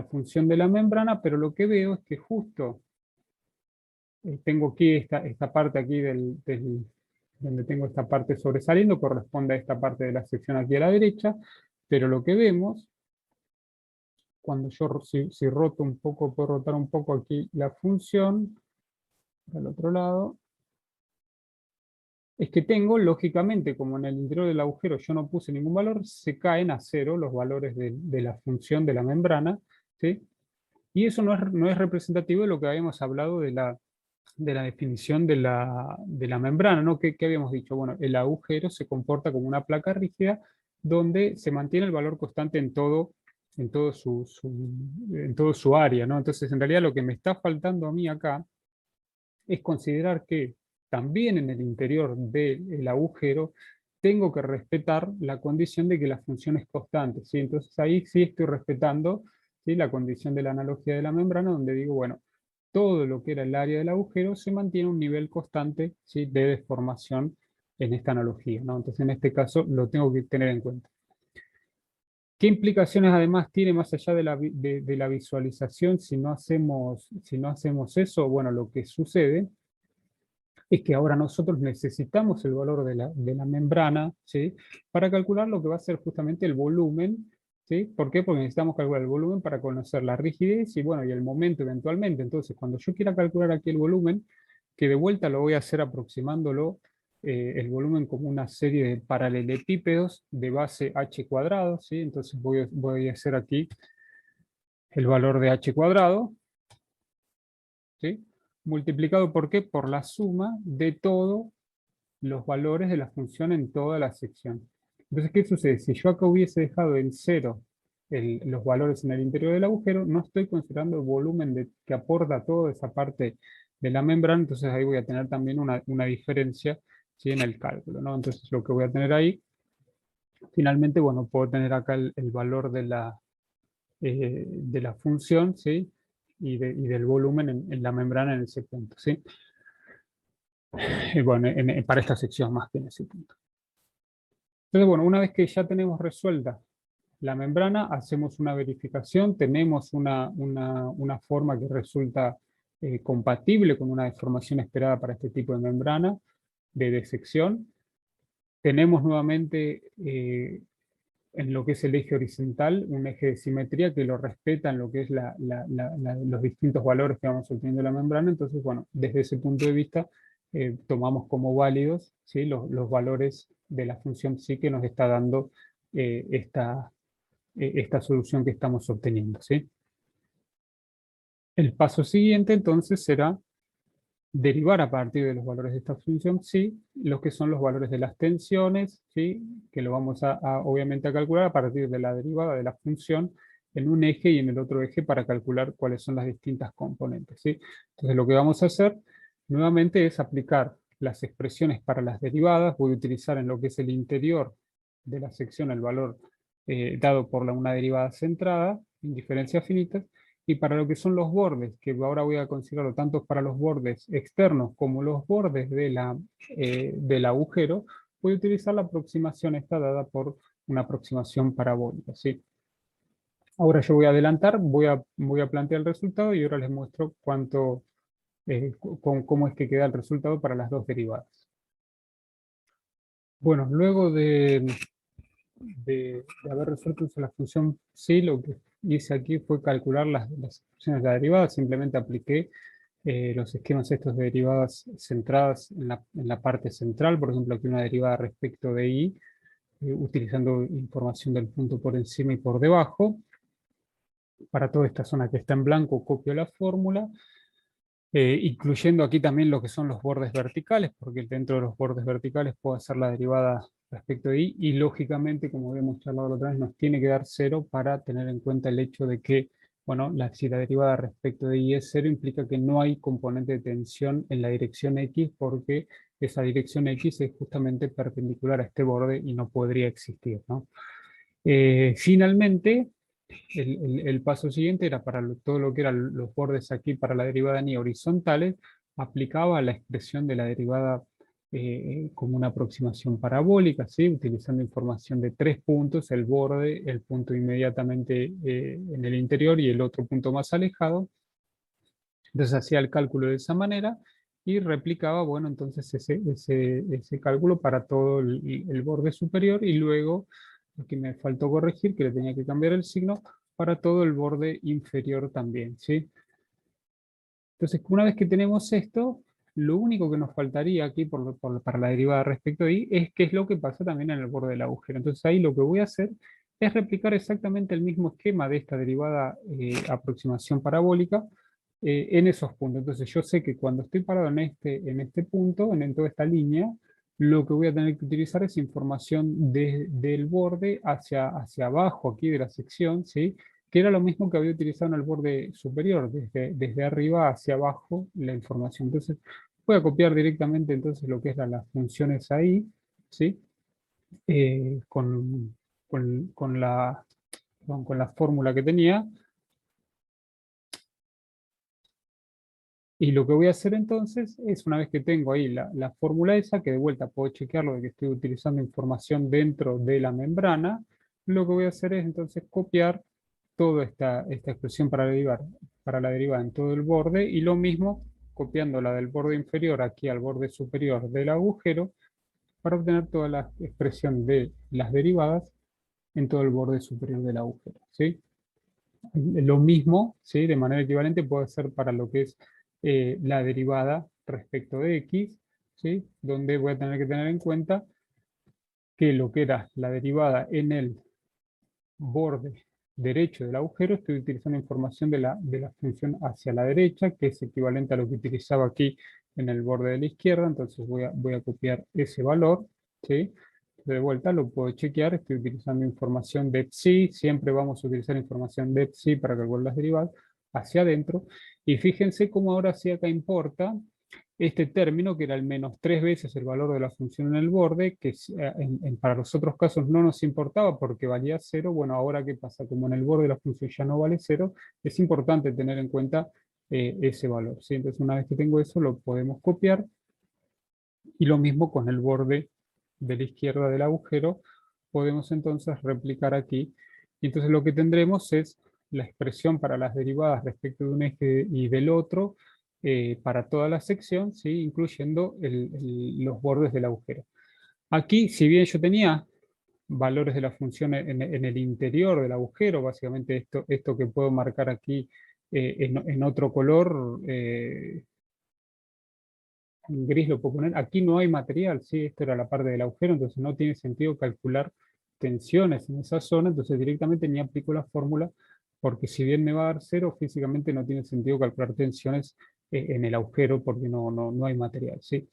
función de la membrana, pero lo que veo es que justo tengo aquí esta parte aquí donde tengo esta parte sobresaliendo, corresponde a esta parte de la sección aquí a la derecha, pero lo que vemos, cuando yo si roto un poco, puedo rotar un poco aquí la función, al otro lado, es que tengo, lógicamente, como en el interior del agujero yo no puse ningún valor, se caen a cero los valores de la función de la membrana, ¿sí? Y eso no es representativo de lo que habíamos hablado de la definición de la membrana, ¿no? ¿Qué habíamos dicho? Bueno, el agujero se comporta como una placa rígida donde se mantiene el valor constante en todo su área, ¿no? Entonces, en realidad lo que me está faltando a mí acá es considerar que también en el interior del agujero tengo que respetar la condición de que la función es constante, ¿sí? Entonces ahí sí estoy respetando, ¿sí?, la condición de la analogía de la membrana, donde digo, bueno, todo lo que era el área del agujero se mantiene a un nivel constante, ¿sí?, de deformación en esta analogía, ¿no? Entonces en este caso lo tengo que tener en cuenta. ¿Qué implicaciones además tiene más allá de la visualización si no hacemos eso? Bueno, lo que sucede es que ahora nosotros necesitamos el valor de la membrana, ¿sí?, para calcular lo que va a ser justamente el volumen, ¿sí? ¿Por qué? Porque necesitamos calcular el volumen para conocer la rigidez y, bueno, y el momento eventualmente. Entonces, cuando yo quiera calcular aquí el volumen, que de vuelta lo voy a hacer aproximándolo, el volumen como una serie de paralelepípedos de base h cuadrado, ¿sí? Entonces voy a hacer aquí el valor de h cuadrado, ¿sí?, multiplicado, ¿por qué? Por la suma de todos los valores de la función en toda la sección. Entonces, ¿qué sucede? Si yo acá hubiese dejado en cero los valores en el interior del agujero, no estoy considerando el volumen que aporta toda esa parte de la membrana, entonces ahí voy a tener también una diferencia, ¿sí?, en el cálculo, ¿no? Entonces lo que voy a tener ahí, finalmente, bueno, puedo tener acá el valor de la función, ¿sí?, y del volumen en la membrana en ese punto, ¿sí? Y bueno, para esta sección más que en ese punto. Entonces, bueno, una vez que ya tenemos resuelta la membrana, hacemos una verificación, tenemos una forma que resulta compatible con una deformación esperada para este tipo de membrana de disección. Tenemos nuevamente en lo que es el eje horizontal un eje de simetría que lo respeta en lo que es los distintos valores que vamos obteniendo de la membrana. Entonces, bueno, desde ese punto de vista tomamos como válidos, ¿sí?, los valores de la función psi que nos está dando esta solución que estamos obteniendo, ¿sí? El paso siguiente entonces será derivar a partir de los valores de esta función psi los que son los valores de las tensiones, ¿sí?, que lo vamos obviamente a calcular a partir de la derivada de la función en un eje y en el otro eje para calcular cuáles son las distintas componentes, ¿sí? Entonces lo que vamos a hacer nuevamente es aplicar las expresiones para las derivadas. Voy a utilizar en lo que es el interior de la sección el valor dado por una derivada centrada en diferencias finitas, y para lo que son los bordes, que ahora voy a considerarlo tanto para los bordes externos como los bordes del agujero, voy a utilizar la aproximación esta dada por una aproximación parabólica, ¿sí? Ahora yo voy a adelantar, voy a plantear el resultado y ahora les muestro cómo es que queda el resultado para las dos derivadas. Bueno, luego de haber resuelto la función psi, lo que hice aquí fue calcular las expresiones de la derivada. Simplemente apliqué los esquemas estos de derivadas centradas en la parte central. Por ejemplo, aquí una derivada respecto de i, utilizando información del punto por encima y por debajo. Para toda esta zona que está en blanco, copio la fórmula, incluyendo aquí también lo que son los bordes verticales, porque dentro de los bordes verticales puedo hacer la derivada respecto de i, y lógicamente, como habíamos charlado la otra vez, nos tiene que dar 0 para tener en cuenta el hecho de que, bueno, si la derivada respecto de i es 0, implica que no hay componente de tensión en la dirección x, porque esa dirección x es justamente perpendicular a este borde y no podría existir, ¿no? Finalmente, el paso siguiente era para todo lo que eran los bordes aquí para la derivada ni horizontales, aplicaba la expresión de la derivada como una aproximación parabólica, ¿sí? Utilizando información de 3 puntos, el borde, el punto inmediatamente en el interior y el otro punto más alejado. Entonces hacía el cálculo de esa manera y replicaba, bueno, entonces ese cálculo para todo el borde superior y luego, lo que me faltó corregir, que le tenía que cambiar el signo, para todo el borde inferior también, ¿sí? Entonces, una vez que tenemos esto, lo único que nos faltaría aquí para la derivada respecto de y es qué es lo que pasa también en el borde del agujero. Entonces ahí lo que voy a hacer es replicar exactamente el mismo esquema de esta derivada aproximación parabólica en esos puntos. Entonces yo sé que cuando estoy parado en este punto, en toda esta línea, lo que voy a tener que utilizar es información del borde hacia abajo aquí de la sección, ¿sí? Que era lo mismo que había utilizado en el borde superior, desde arriba hacia abajo la información. Entonces, voy a copiar directamente entonces lo que es las funciones ahí, ¿sí? Eh, con, con la fórmula que tenía. Y lo que voy a hacer entonces es, una vez que tengo ahí la fórmula esa, que de vuelta puedo chequearlo de que estoy utilizando información dentro de la membrana, lo que voy a hacer es entonces copiar toda esta expresión para la derivada en todo el borde, y lo mismo copiando la del borde inferior aquí al borde superior del agujero, para obtener toda la expresión de las derivadas en todo el borde superior del agujero, ¿sí? Lo mismo, ¿sí? De manera equivalente puede ser para lo que es la derivada respecto de x, ¿sí? Donde voy a tener que tener en cuenta que lo que era la derivada en el borde derecho del agujero, estoy utilizando información de la función hacia la derecha, que es equivalente a lo que utilizaba aquí en el borde de la izquierda. Entonces voy a copiar ese valor, ¿sí? De vuelta lo puedo chequear, estoy utilizando información de psi, siempre vamos a utilizar información de psi para calcular las derivadas, hacia adentro, y fíjense cómo ahora sí acá importa este término, que era al menos 3 veces el valor de la función en el borde, que para los otros casos no nos importaba porque valía 0. Bueno, ahora ¿qué pasa? Como en el borde la función ya no vale 0, es importante tener en cuenta ese valor, ¿sí? Entonces, una vez que tengo eso, lo podemos copiar, y lo mismo con el borde de la izquierda del agujero, podemos entonces replicar aquí. Y entonces lo que tendremos es la expresión para las derivadas respecto de un eje y del otro, para toda la sección, ¿sí? Incluyendo los bordes del agujero. Aquí, si bien yo tenía valores de la función en el interior del agujero, básicamente esto que puedo marcar aquí en otro color, en gris lo puedo poner, aquí no hay material, ¿sí? Esto era la parte del agujero, entonces no tiene sentido calcular tensiones en esa zona, entonces directamente ni aplico la fórmula, porque si bien me va a dar 0, físicamente no tiene sentido calcular tensiones en el agujero, porque no hay material, ¿sí?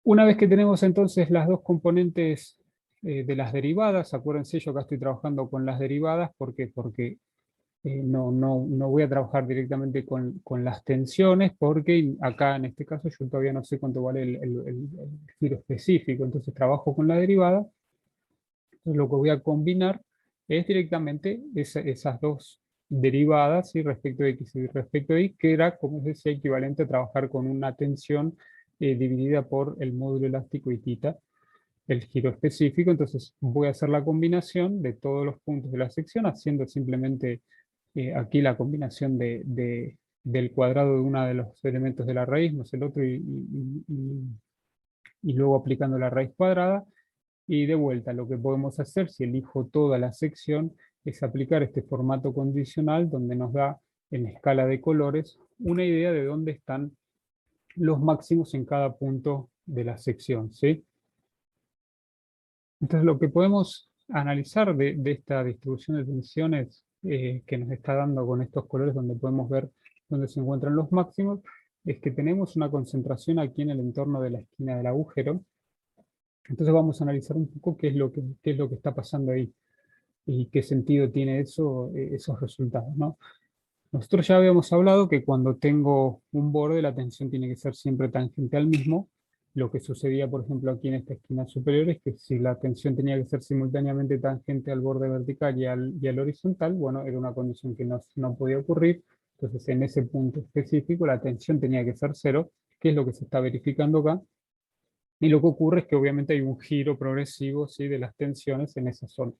Una vez que tenemos entonces las dos componentes de las derivadas, acuérdense, yo acá estoy trabajando con las derivadas, ¿por qué? Porque no voy a trabajar directamente con las tensiones, porque acá en este caso yo todavía no sé cuánto vale el giro específico, entonces trabajo con la derivada. Entonces lo que voy a combinar es directamente esas dos derivadas, ¿sí? Respecto de x y respecto de y, que era, como les decía, equivalente a trabajar con una tensión dividida por el módulo elástico y θ, el giro específico. Entonces voy a hacer la combinación de todos los puntos de la sección, haciendo simplemente aquí la combinación del cuadrado de uno de los elementos de la raíz más el otro, y luego aplicando la raíz cuadrada. Y de vuelta, lo que podemos hacer, si elijo toda la sección, es aplicar este formato condicional, donde nos da en escala de colores una idea de dónde están los máximos en cada punto de la sección, ¿sí? Entonces, lo que podemos analizar de esta distribución de tensiones que nos está dando con estos colores, donde podemos ver dónde se encuentran los máximos, es que tenemos una concentración aquí en el entorno de la esquina del agujero. Entonces vamos a analizar un poco qué es lo que está pasando ahí y qué sentido tiene eso, esos resultados, ¿no? Nosotros ya habíamos hablado que cuando tengo un borde, la tensión tiene que ser siempre tangente al mismo. Lo que sucedía, por ejemplo, aquí en esta esquina superior, es que si la tensión tenía que ser simultáneamente tangente al borde vertical y al horizontal, bueno, era una condición que no podía ocurrir. Entonces, en ese punto específico, la tensión tenía que ser 0, que es lo que se está verificando acá. Y lo que ocurre es que obviamente hay un giro progresivo, ¿sí?, de las tensiones en esa zona,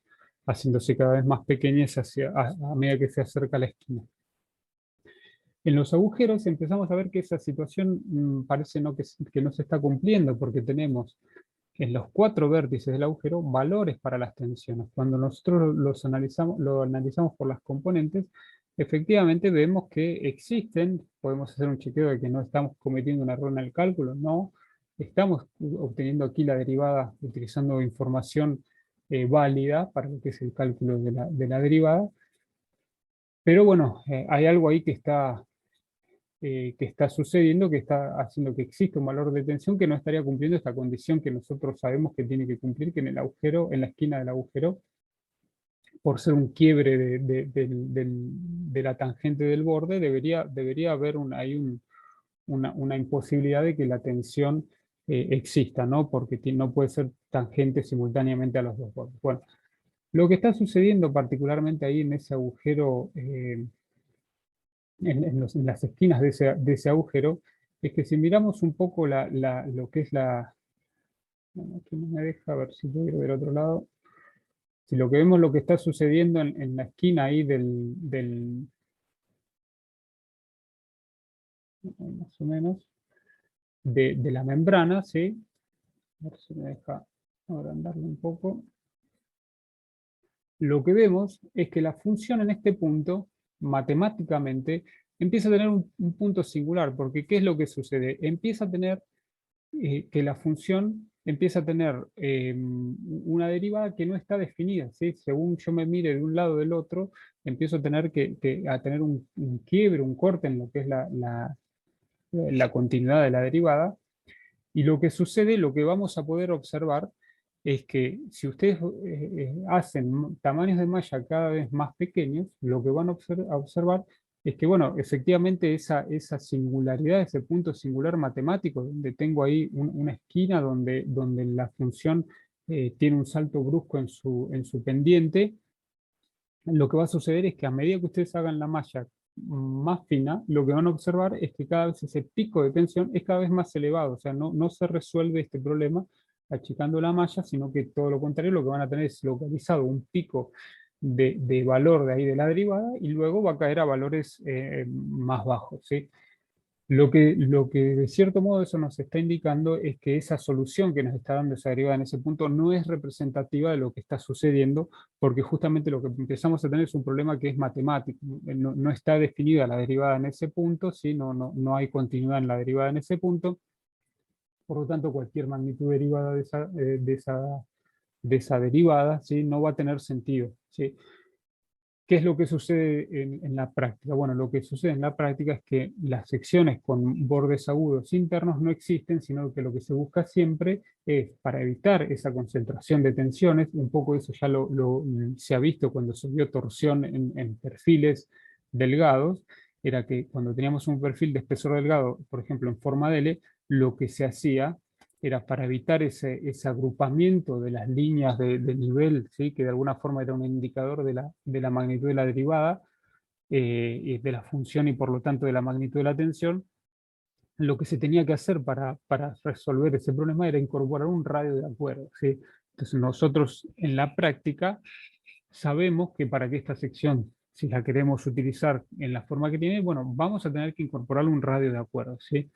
haciéndose cada vez más pequeñas a medida que se acerca a la esquina. En los agujeros empezamos a ver que esa situación parece que no se está cumpliendo, porque tenemos en los 4 vértices del agujero valores para las tensiones. Cuando nosotros lo analizamos por las componentes, efectivamente vemos que existen, podemos hacer un chequeo de que no estamos cometiendo un error en el cálculo, no, estamos obteniendo aquí la derivada utilizando información válida para lo que es el cálculo de la derivada, pero bueno, hay algo ahí que está sucediendo, que está haciendo que exista un valor de tensión que no estaría cumpliendo esta condición que nosotros sabemos que tiene que cumplir, que en el agujero, en la esquina del agujero, por ser un quiebre de la tangente del borde, debería haber una imposibilidad de que la tensión exista, ¿no? Porque no puede ser tangente simultáneamente a los dos bordes. Bueno, lo que está sucediendo particularmente ahí en ese agujero, en las esquinas de ese agujero, es que si miramos un poco lo que es la... Bueno, aquí no me deja, a ver si puedo ir del otro lado. Si lo que vemos lo que está sucediendo en la esquina ahí más o menos, de la membrana, ¿sí? A ver si me deja agrandarlo un poco. Lo que vemos es que la función en este punto, matemáticamente, empieza a tener un punto singular, porque ¿qué es lo que sucede? Empieza a tener que la función empieza a tener una derivada que no está definida, ¿sí? Según yo me mire de un lado o del otro, empiezo a tener a tener un quiebre, un corte en lo que es la continuidad de la derivada, y lo que sucede, lo que vamos a poder observar, es que si ustedes hacen tamaños de malla cada vez más pequeños, lo que van a observar es que, bueno, efectivamente esa singularidad, ese punto singular matemático, donde tengo ahí una esquina donde la función tiene un salto brusco en su pendiente, lo que va a suceder es que a medida que ustedes hagan la malla más fina, lo que van a observar es que cada vez ese pico de tensión es cada vez más elevado, o sea, no se resuelve este problema achicando la malla, sino que todo lo contrario, lo que van a tener es localizado un pico de valor de ahí de la derivada y luego va a caer a valores más bajos, ¿sí? Lo que de cierto modo eso nos está indicando es que esa solución que nos está dando esa derivada en ese punto no es representativa de lo que está sucediendo, porque justamente lo que empezamos a tener es un problema que es matemático. No está definida la derivada en ese punto, ¿sí? No hay continuidad en la derivada en ese punto, por lo tanto cualquier magnitud derivada de esa derivada, ¿sí?, no va a tener sentido, ¿sí? ¿Qué es lo que sucede en la práctica? Bueno, lo que sucede en la práctica es que las secciones con bordes agudos internos no existen, sino que lo que se busca siempre es, para evitar esa concentración de tensiones, un poco eso ya se ha visto cuando se vio torsión en perfiles delgados, era que cuando teníamos un perfil de espesor delgado, por ejemplo en forma de L, lo que se hacía era para evitar ese agrupamiento de las líneas de nivel, ¿sí?, que de alguna forma era un indicador de la magnitud de la derivada, y de la función y por lo tanto de la magnitud de la tensión. Lo que se tenía que hacer para resolver ese problema era incorporar un radio de acuerdo, ¿sí? Entonces nosotros en la práctica sabemos que para que esta sección, si la queremos utilizar en la forma que tiene, bueno, vamos a tener que incorporar un radio de acuerdo, ¿sí?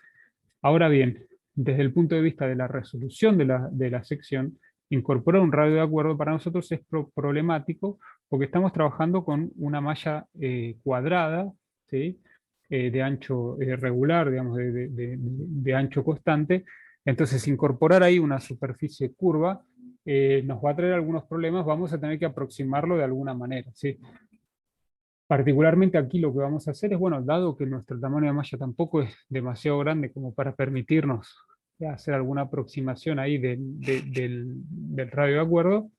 Ahora bien, desde el punto de vista de la resolución de la sección, incorporar un radio de acuerdo para nosotros es problemático porque estamos trabajando con una malla cuadrada, ¿sí?, de ancho regular, digamos, de ancho constante. Entonces, incorporar ahí una superficie curva nos va a traer algunos problemas, vamos a tener que aproximarlo de alguna manera, ¿sí? Particularmente aquí lo que vamos a hacer es, bueno, dado que nuestro tamaño de malla tampoco es demasiado grande como para permitirnos hacer alguna aproximación ahí del radio de acuerdo,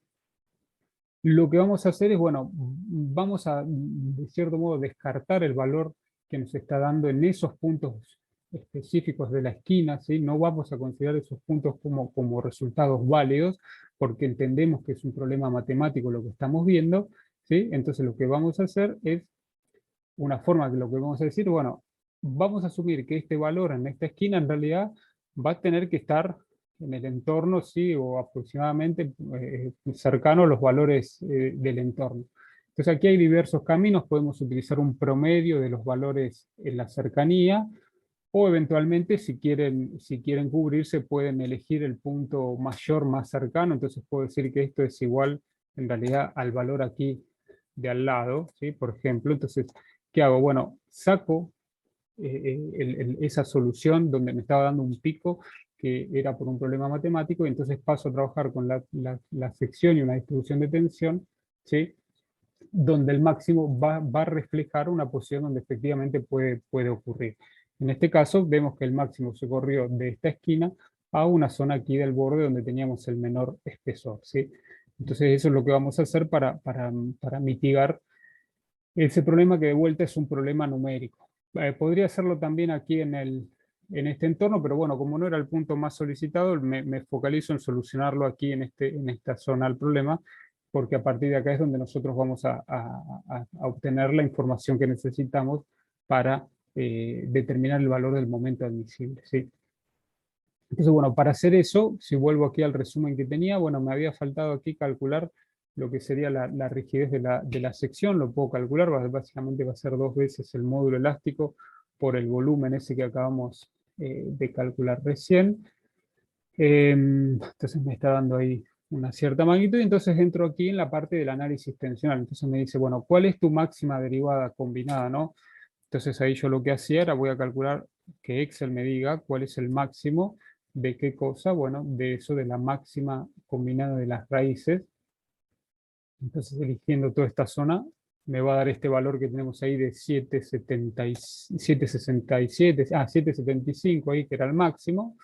lo que vamos a hacer es, bueno, vamos a, de cierto modo, descartar el valor que nos está dando en esos puntos específicos de la esquina, ¿sí? No vamos a considerar esos puntos como resultados válidos, porque entendemos que es un problema matemático lo que estamos viendo, ¿sí? Entonces lo que vamos a hacer es una forma que lo que vamos a decir, bueno, vamos a asumir que este valor en esta esquina en realidad va a tener que estar en el entorno, ¿sí? O aproximadamente cercano a los valores del entorno. Entonces aquí hay diversos caminos, podemos utilizar un promedio de los valores en la cercanía, o eventualmente si quieren cubrirse pueden elegir el punto mayor más cercano, entonces puedo decir que esto es igual en realidad al valor aquí de al lado, ¿sí? Por ejemplo, entonces, ¿qué hago? Bueno, saco esa solución donde me estaba dando un pico que era por un problema matemático, y entonces paso a trabajar con la sección y una distribución de tensión, ¿sí? Donde el máximo va a reflejar una posición donde efectivamente puede ocurrir. En este caso vemos que el máximo se corrió de esta esquina a una zona aquí del borde donde teníamos el menor espesor, ¿sí? Entonces eso es lo que vamos a hacer para mitigar ese problema, que de vuelta es un problema numérico. Podría hacerlo también aquí en este entorno, pero bueno, como no era el punto más solicitado, me focalizo en solucionarlo aquí en esta zona del problema, porque a partir de acá es donde nosotros vamos a obtener la información que necesitamos para determinar el valor del momento admisible, ¿sí? Entonces, bueno, para hacer eso, si vuelvo aquí al resumen que tenía, bueno, me había faltado aquí calcular lo que sería la rigidez de la sección, lo puedo calcular, básicamente va a ser 2 veces el módulo elástico por el volumen ese que acabamos de calcular recién. Entonces me está dando ahí una cierta magnitud, y entonces entro aquí en la parte del análisis tensional. Entonces me dice, bueno, ¿cuál es tu máxima derivada combinada, no? Entonces ahí yo lo que hacía era, voy a calcular que Excel me diga cuál es el máximo de qué cosa, bueno, de eso, de la máxima combinada de las raíces. Entonces eligiendo toda esta zona, me va a dar este valor que tenemos ahí de 7,67, 7,75 ahí, que era el máximo,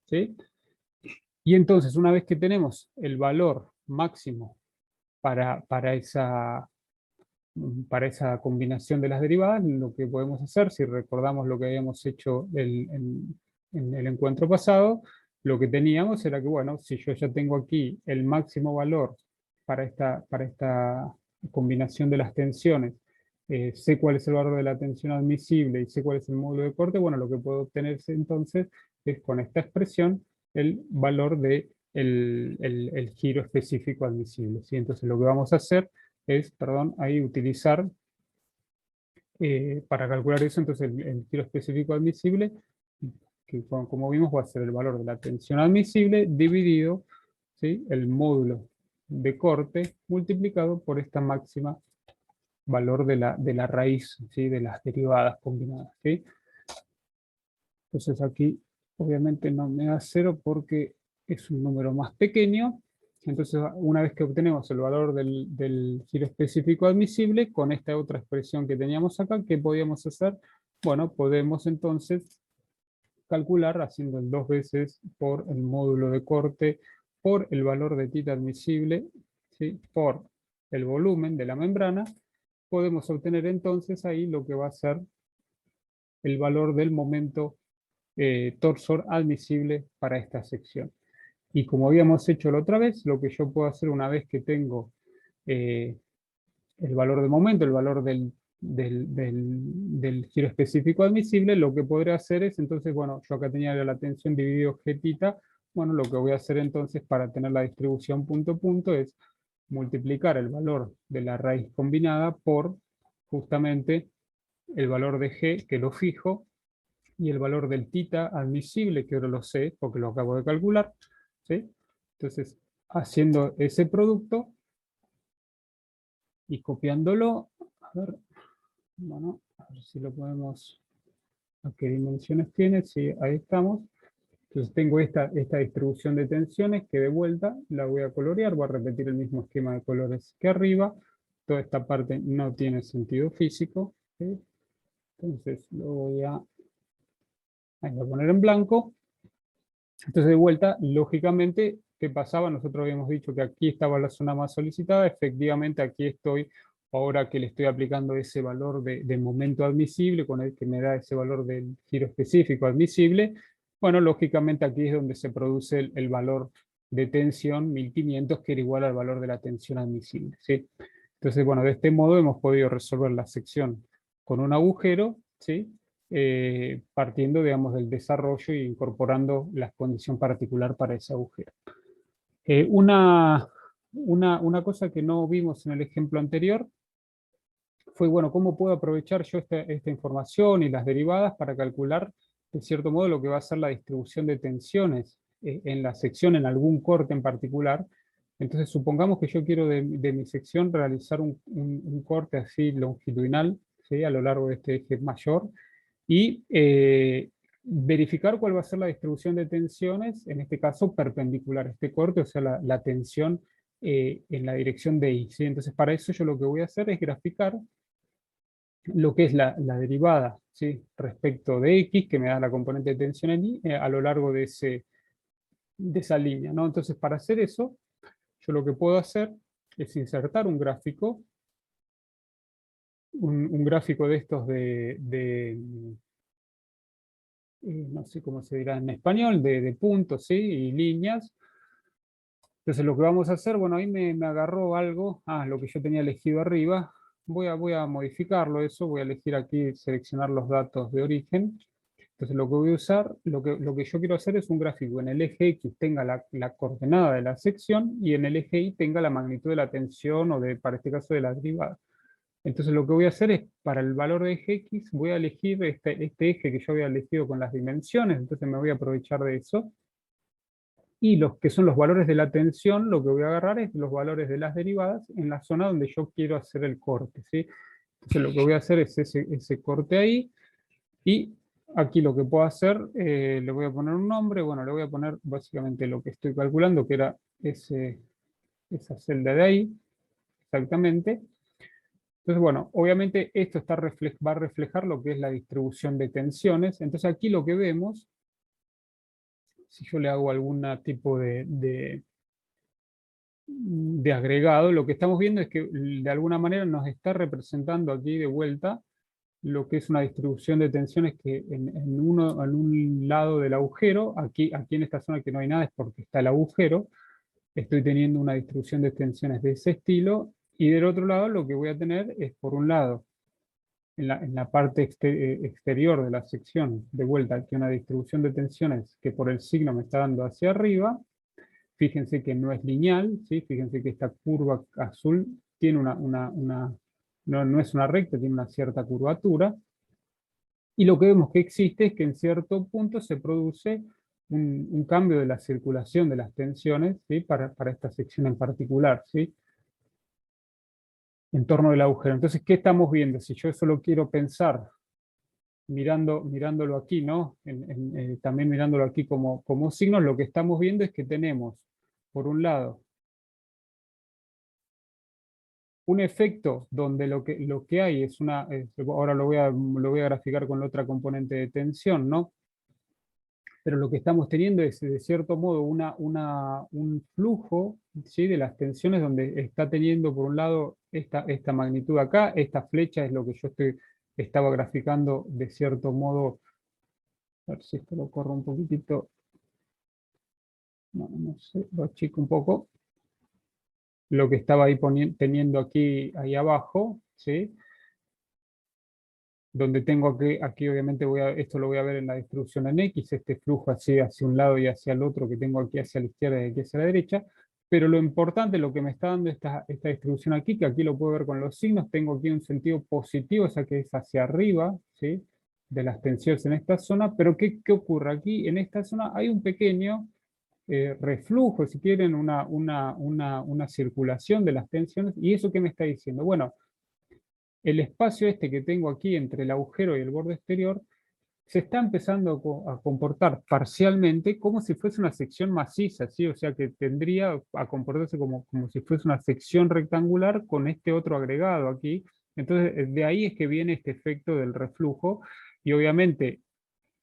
¿sí? Y entonces, una vez que tenemos el valor máximo para esa combinación de las derivadas, lo que podemos hacer, si recordamos lo que habíamos hecho en el encuentro pasado, lo que teníamos era que, bueno, si yo ya tengo aquí el máximo valor para esta combinación de las tensiones, sé cuál es el valor de la tensión admisible y sé cuál es el módulo de corte, bueno, lo que puedo obtener entonces es con esta expresión el valor de el giro específico admisible, ¿sí? Entonces lo que vamos a hacer es, perdón, ahí utilizar para calcular eso, entonces el giro específico admisible, que como vimos va a ser el valor de la tensión admisible dividido, ¿sí?, el módulo de corte multiplicado por esta máxima valor de la raíz, ¿sí?, de las derivadas combinadas, ¿sí? Entonces aquí obviamente no me da 0 porque es un número más pequeño. Entonces, una vez que obtenemos el valor del giro específico admisible, con esta otra expresión que teníamos acá, ¿qué podíamos hacer? Bueno, podemos entonces calcular haciendo el 2 veces por el módulo de corte, por el valor de θ admisible, ¿sí?, por el volumen de la membrana, podemos obtener entonces ahí lo que va a ser el valor del momento torsor admisible para esta sección. Y como habíamos hecho la otra vez, lo que yo puedo hacer una vez que tengo el valor de momento, el valor del giro específico admisible, lo que podré hacer es, entonces, bueno, yo acá tenía la tensión dividido g θ, bueno, lo que voy a hacer entonces para tener la distribución punto a punto es multiplicar el valor de la raíz combinada por justamente el valor de g, que lo fijo, y el valor del θ admisible, que ahora lo sé porque lo acabo de calcular, ¿sí? Entonces, haciendo ese producto y copiándolo, a ver, bueno, a ver si lo podemos, ¿a qué dimensiones tiene? Sí, ahí estamos. Entonces tengo esta distribución de tensiones que de vuelta la voy a colorear, voy a repetir el mismo esquema de colores que arriba. Toda esta parte no tiene sentido físico, ¿sí? Entonces lo voy a poner en blanco. Entonces, de vuelta, lógicamente, ¿qué pasaba? Nosotros habíamos dicho que aquí estaba la zona más solicitada. Efectivamente, aquí estoy, ahora que le estoy aplicando ese valor de momento admisible, con el que me da ese valor del giro específico admisible. Bueno, lógicamente aquí es donde se produce el valor de tensión 1500, que era igual al valor de la tensión admisible, ¿sí? Entonces, bueno, de este modo hemos podido resolver la sección con un agujero, ¿sí?, partiendo, digamos, del desarrollo e incorporando la condición particular para ese agujero. Una cosa que no vimos en el ejemplo anterior fue, bueno, ¿cómo puedo aprovechar yo esta información y las derivadas para calcular, de cierto modo, lo que va a ser la distribución de tensiones en la sección, en algún corte en particular? Entonces, supongamos que yo quiero de mi sección realizar un corte así longitudinal, ¿sí?, a lo largo de este eje mayor, y verificar cuál va a ser la distribución de tensiones, en este caso perpendicular a este corte, o sea, la tensión en la dirección de Y, ¿sí? Entonces, para eso yo lo que voy a hacer es graficar lo que es la derivada, ¿sí?, respecto de X, que me da la componente de tensión en Y, a lo largo de esa línea, ¿no? Entonces, para hacer eso, yo lo que puedo hacer es insertar un gráfico, un gráfico de estos no sé cómo se dirá en español, de puntos, ¿sí?, y líneas. Entonces lo que vamos a hacer, bueno, ahí me agarró algo, lo que yo tenía elegido arriba, voy a modificarlo eso, voy a elegir aquí, seleccionar los datos de origen. Entonces lo que voy a usar, lo que yo quiero hacer es un gráfico en el eje X tenga la coordenada de la sección y en el eje Y tenga la magnitud de la tensión o para este caso de la derivada. Entonces lo que voy a hacer es, para el valor de eje X, voy a elegir este eje que yo había elegido con las dimensiones, entonces me voy a aprovechar de eso. Y los que son los valores de la tensión, lo que voy a agarrar es los valores de las derivadas en la zona donde yo quiero hacer el corte, ¿sí? Entonces lo que voy a hacer es ese corte ahí, y aquí lo que puedo hacer, le voy a poner un nombre, bueno, le voy a poner básicamente lo que estoy calculando, que era esa celda de ahí, exactamente. Entonces, bueno, obviamente esto va a reflejar lo que es la distribución de tensiones. Entonces aquí lo que vemos, si yo le hago algún tipo de agregado, lo que estamos viendo es que de alguna manera nos está representando aquí de vuelta lo que es una distribución de tensiones que en un lado del agujero, aquí en esta zona que no hay nada es porque está el agujero, estoy teniendo una distribución de tensiones de ese estilo, y del otro lado lo que voy a tener es, por un lado, en la parte exterior de la sección, de vuelta aquí una distribución de tensiones que por el signo me está dando hacia arriba. Fíjense que no es lineal, ¿sí? Fíjense que esta curva azul tiene no es una recta, tiene una cierta curvatura. Y lo que vemos que existe es que en cierto punto se produce un cambio de la circulación de las tensiones, ¿sí?, para esta sección en particular, ¿sí?, en torno del agujero. Entonces, ¿qué estamos viendo? Si yo eso lo quiero pensar mirándolo aquí, ¿no? También mirándolo aquí como signos, lo que estamos viendo es que tenemos, por un lado, un efecto donde lo que hay es ahora lo voy a graficar con la otra componente de tensión, ¿no? Pero lo que estamos teniendo es, de cierto modo, un flujo, ¿sí?, de las tensiones donde está teniendo, por un lado, esta magnitud acá, esta flecha es lo que yo estaba graficando, de cierto modo. A ver si esto lo corro un poquitito, no sé, lo achico un poco, lo que estaba ahí teniendo ahí abajo, ¿sí?, donde tengo aquí obviamente esto lo voy a ver en la distribución en X, este flujo así hacia un lado y hacia el otro que tengo aquí hacia la izquierda y aquí hacia la derecha, pero lo importante, lo que me está dando esta distribución aquí, que aquí lo puedo ver con los signos, tengo aquí un sentido positivo, o sea que es hacia arriba, ¿sí?, de las tensiones en esta zona, pero ¿qué ocurre? Aquí en esta zona hay un pequeño reflujo, si quieren, una circulación de las tensiones, y ¿eso qué me está diciendo? Bueno, el espacio este que tengo aquí entre el agujero y el borde exterior se está empezando a comportar parcialmente como si fuese una sección maciza, ¿sí? O sea que tendría a comportarse como si fuese una sección rectangular con este otro agregado aquí. Entonces, de ahí es que viene este efecto del reflujo, y obviamente,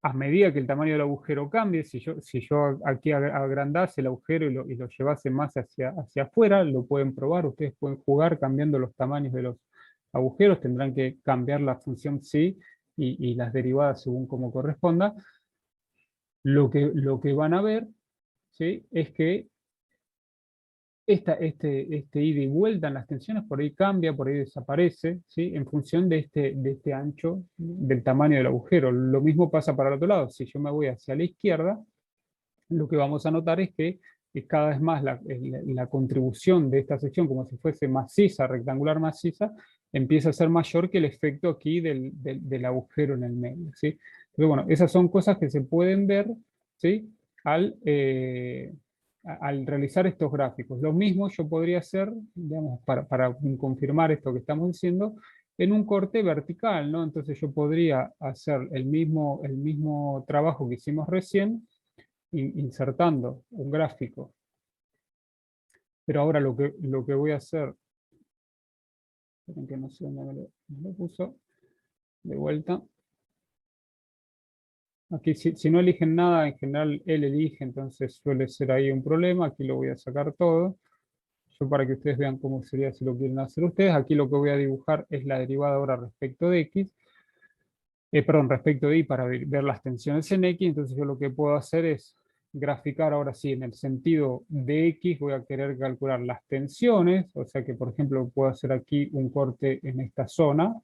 a medida que el tamaño del agujero cambie, si yo aquí agrandase el agujero y lo llevase más hacia afuera, lo pueden probar, ustedes pueden jugar cambiando los tamaños de los agujeros, tendrán que cambiar la función psi y las derivadas según como corresponda. Lo que van a ver, ¿sí?, es que este ida y vuelta en las tensiones por ahí cambia, por ahí desaparece, ¿sí? En función de este ancho, del tamaño del agujero. Lo mismo pasa para el otro lado. Si yo me voy hacia la izquierda, lo que vamos a notar es que cada vez más la contribución de esta sección, como si fuese maciza, rectangular maciza, empieza a ser mayor que el efecto aquí del agujero en el medio, ¿sí? Pero bueno, esas son cosas que se pueden ver, ¿sí? Al realizar estos gráficos. Lo mismo yo podría hacer, digamos, para confirmar esto que estamos diciendo, en un corte vertical, ¿no? Entonces yo podría hacer el mismo trabajo que hicimos recién, insertando un gráfico. Pero ahora lo que voy a hacer, esperen que no sé dónde me lo puso, de vuelta. Aquí si no eligen nada, en general él elige, entonces suele ser ahí un problema. Aquí lo voy a sacar todo. Yo para que ustedes vean cómo sería si lo quieren hacer ustedes. Aquí lo que voy a dibujar es la derivada ahora respecto de X. Perdón, respecto de Y para ver las tensiones en X. Entonces yo lo que puedo hacer es graficar ahora sí en el sentido de X. Voy a querer calcular las tensiones. O sea que, por ejemplo, puedo hacer aquí un corte en esta zona.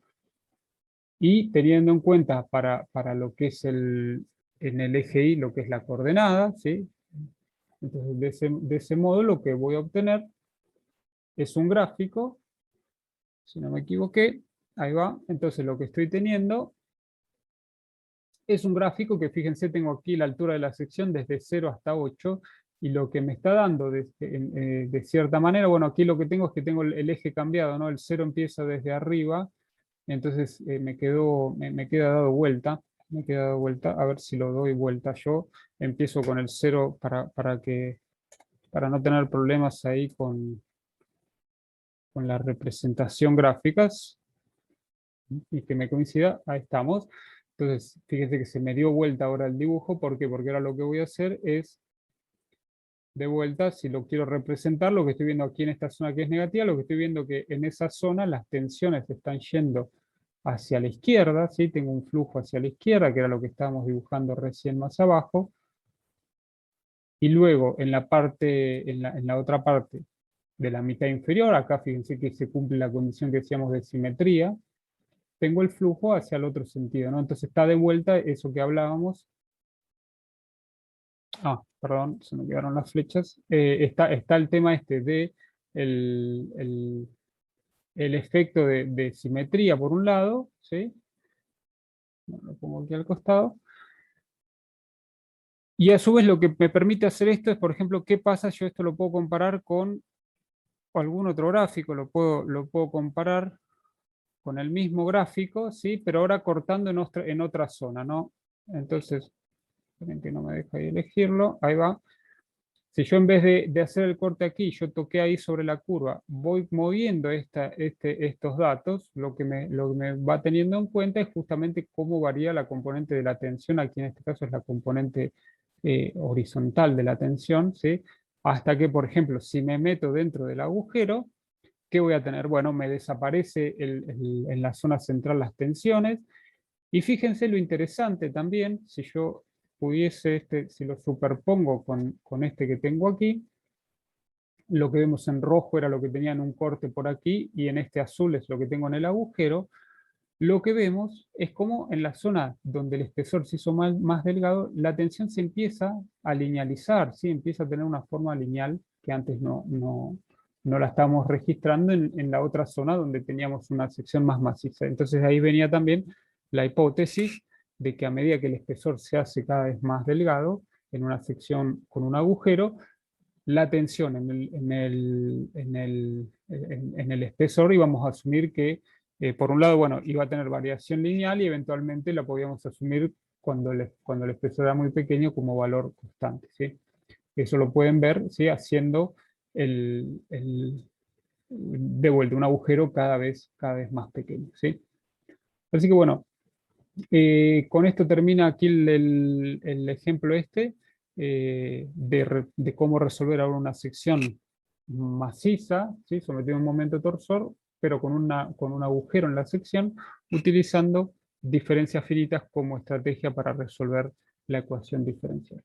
Y teniendo en cuenta para lo que es en el eje Y, lo que es la coordenada, ¿sí? Entonces, de ese modo, lo que voy a obtener es un gráfico, si no me equivoqué, ahí va. Entonces, lo que estoy teniendo es un gráfico que, fíjense, tengo aquí la altura de la sección desde 0 hasta 8, y lo que me está dando de cierta manera, bueno, aquí lo que tengo es que tengo el eje cambiado, ¿no? El 0 empieza desde arriba, entonces me queda dado vuelta. Me queda dado vuelta, a ver si lo doy vuelta yo. Empiezo con el 0 para no tener problemas ahí con la representación gráficas y que me coincida. Ahí estamos. Entonces, fíjense que se me dio vuelta ahora el dibujo. ¿Por qué? Porque ahora lo que voy a hacer es, de vuelta, si lo quiero representar, lo que estoy viendo aquí en esta zona que es negativa, lo que estoy viendo que en esa zona las tensiones están yendo hacia la izquierda, ¿sí? Tengo un flujo hacia la izquierda, que era lo que estábamos dibujando recién más abajo. Y luego, en la otra parte de la mitad inferior, acá fíjense que se cumple la condición que decíamos de simetría, tengo el flujo hacia el otro sentido, ¿no? Entonces está de vuelta eso que hablábamos. Perdón, se me quedaron las flechas. Está el tema este de el efecto de simetría por un lado, ¿sí? Lo pongo aquí al costado. Y a su vez lo que me permite hacer esto es, por ejemplo, ¿qué pasa? Yo esto lo puedo comparar con algún otro gráfico, lo puedo comparar con el mismo gráfico, ¿sí? Pero ahora cortando en otra zona, ¿no? Entonces, esperen que no me deja ahí elegirlo, ahí va. Si yo en vez de hacer el corte aquí, yo toqué ahí sobre la curva, voy moviendo estos datos, lo que me va teniendo en cuenta es justamente cómo varía la componente de la tensión, aquí en este caso es la componente horizontal de la tensión, ¿sí? Hasta que, por ejemplo, si me meto dentro del agujero, ¿qué voy a tener? Bueno, me desaparece en la zona central las tensiones, y fíjense lo interesante también, si yo pudiese, si lo superpongo con este que tengo aquí, lo que vemos en rojo era lo que tenía en un corte por aquí, y en este azul es lo que tengo en el agujero. Lo que vemos es como en la zona donde el espesor se hizo más delgado, la tensión se empieza a linealizar, ¿sí? Empieza a tener una forma lineal que antes no la estábamos registrando en la otra zona donde teníamos una sección más maciza. Entonces ahí venía también la hipótesis de que a medida que el espesor se hace cada vez más delgado, en una sección con un agujero, la tensión en el espesor íbamos a asumir que, por un lado, bueno, iba a tener variación lineal y eventualmente la podíamos asumir cuando el espesor era muy pequeño como valor constante, ¿sí? Eso lo pueden ver, ¿sí? Haciendo de vuelta un agujero cada vez más pequeño, ¿sí? Así que bueno, con esto termina aquí el ejemplo de cómo resolver ahora una sección maciza, ¿sí? Sometida a un momento torsor, pero con un agujero en la sección, utilizando diferencias finitas como estrategia para resolver la ecuación diferencial.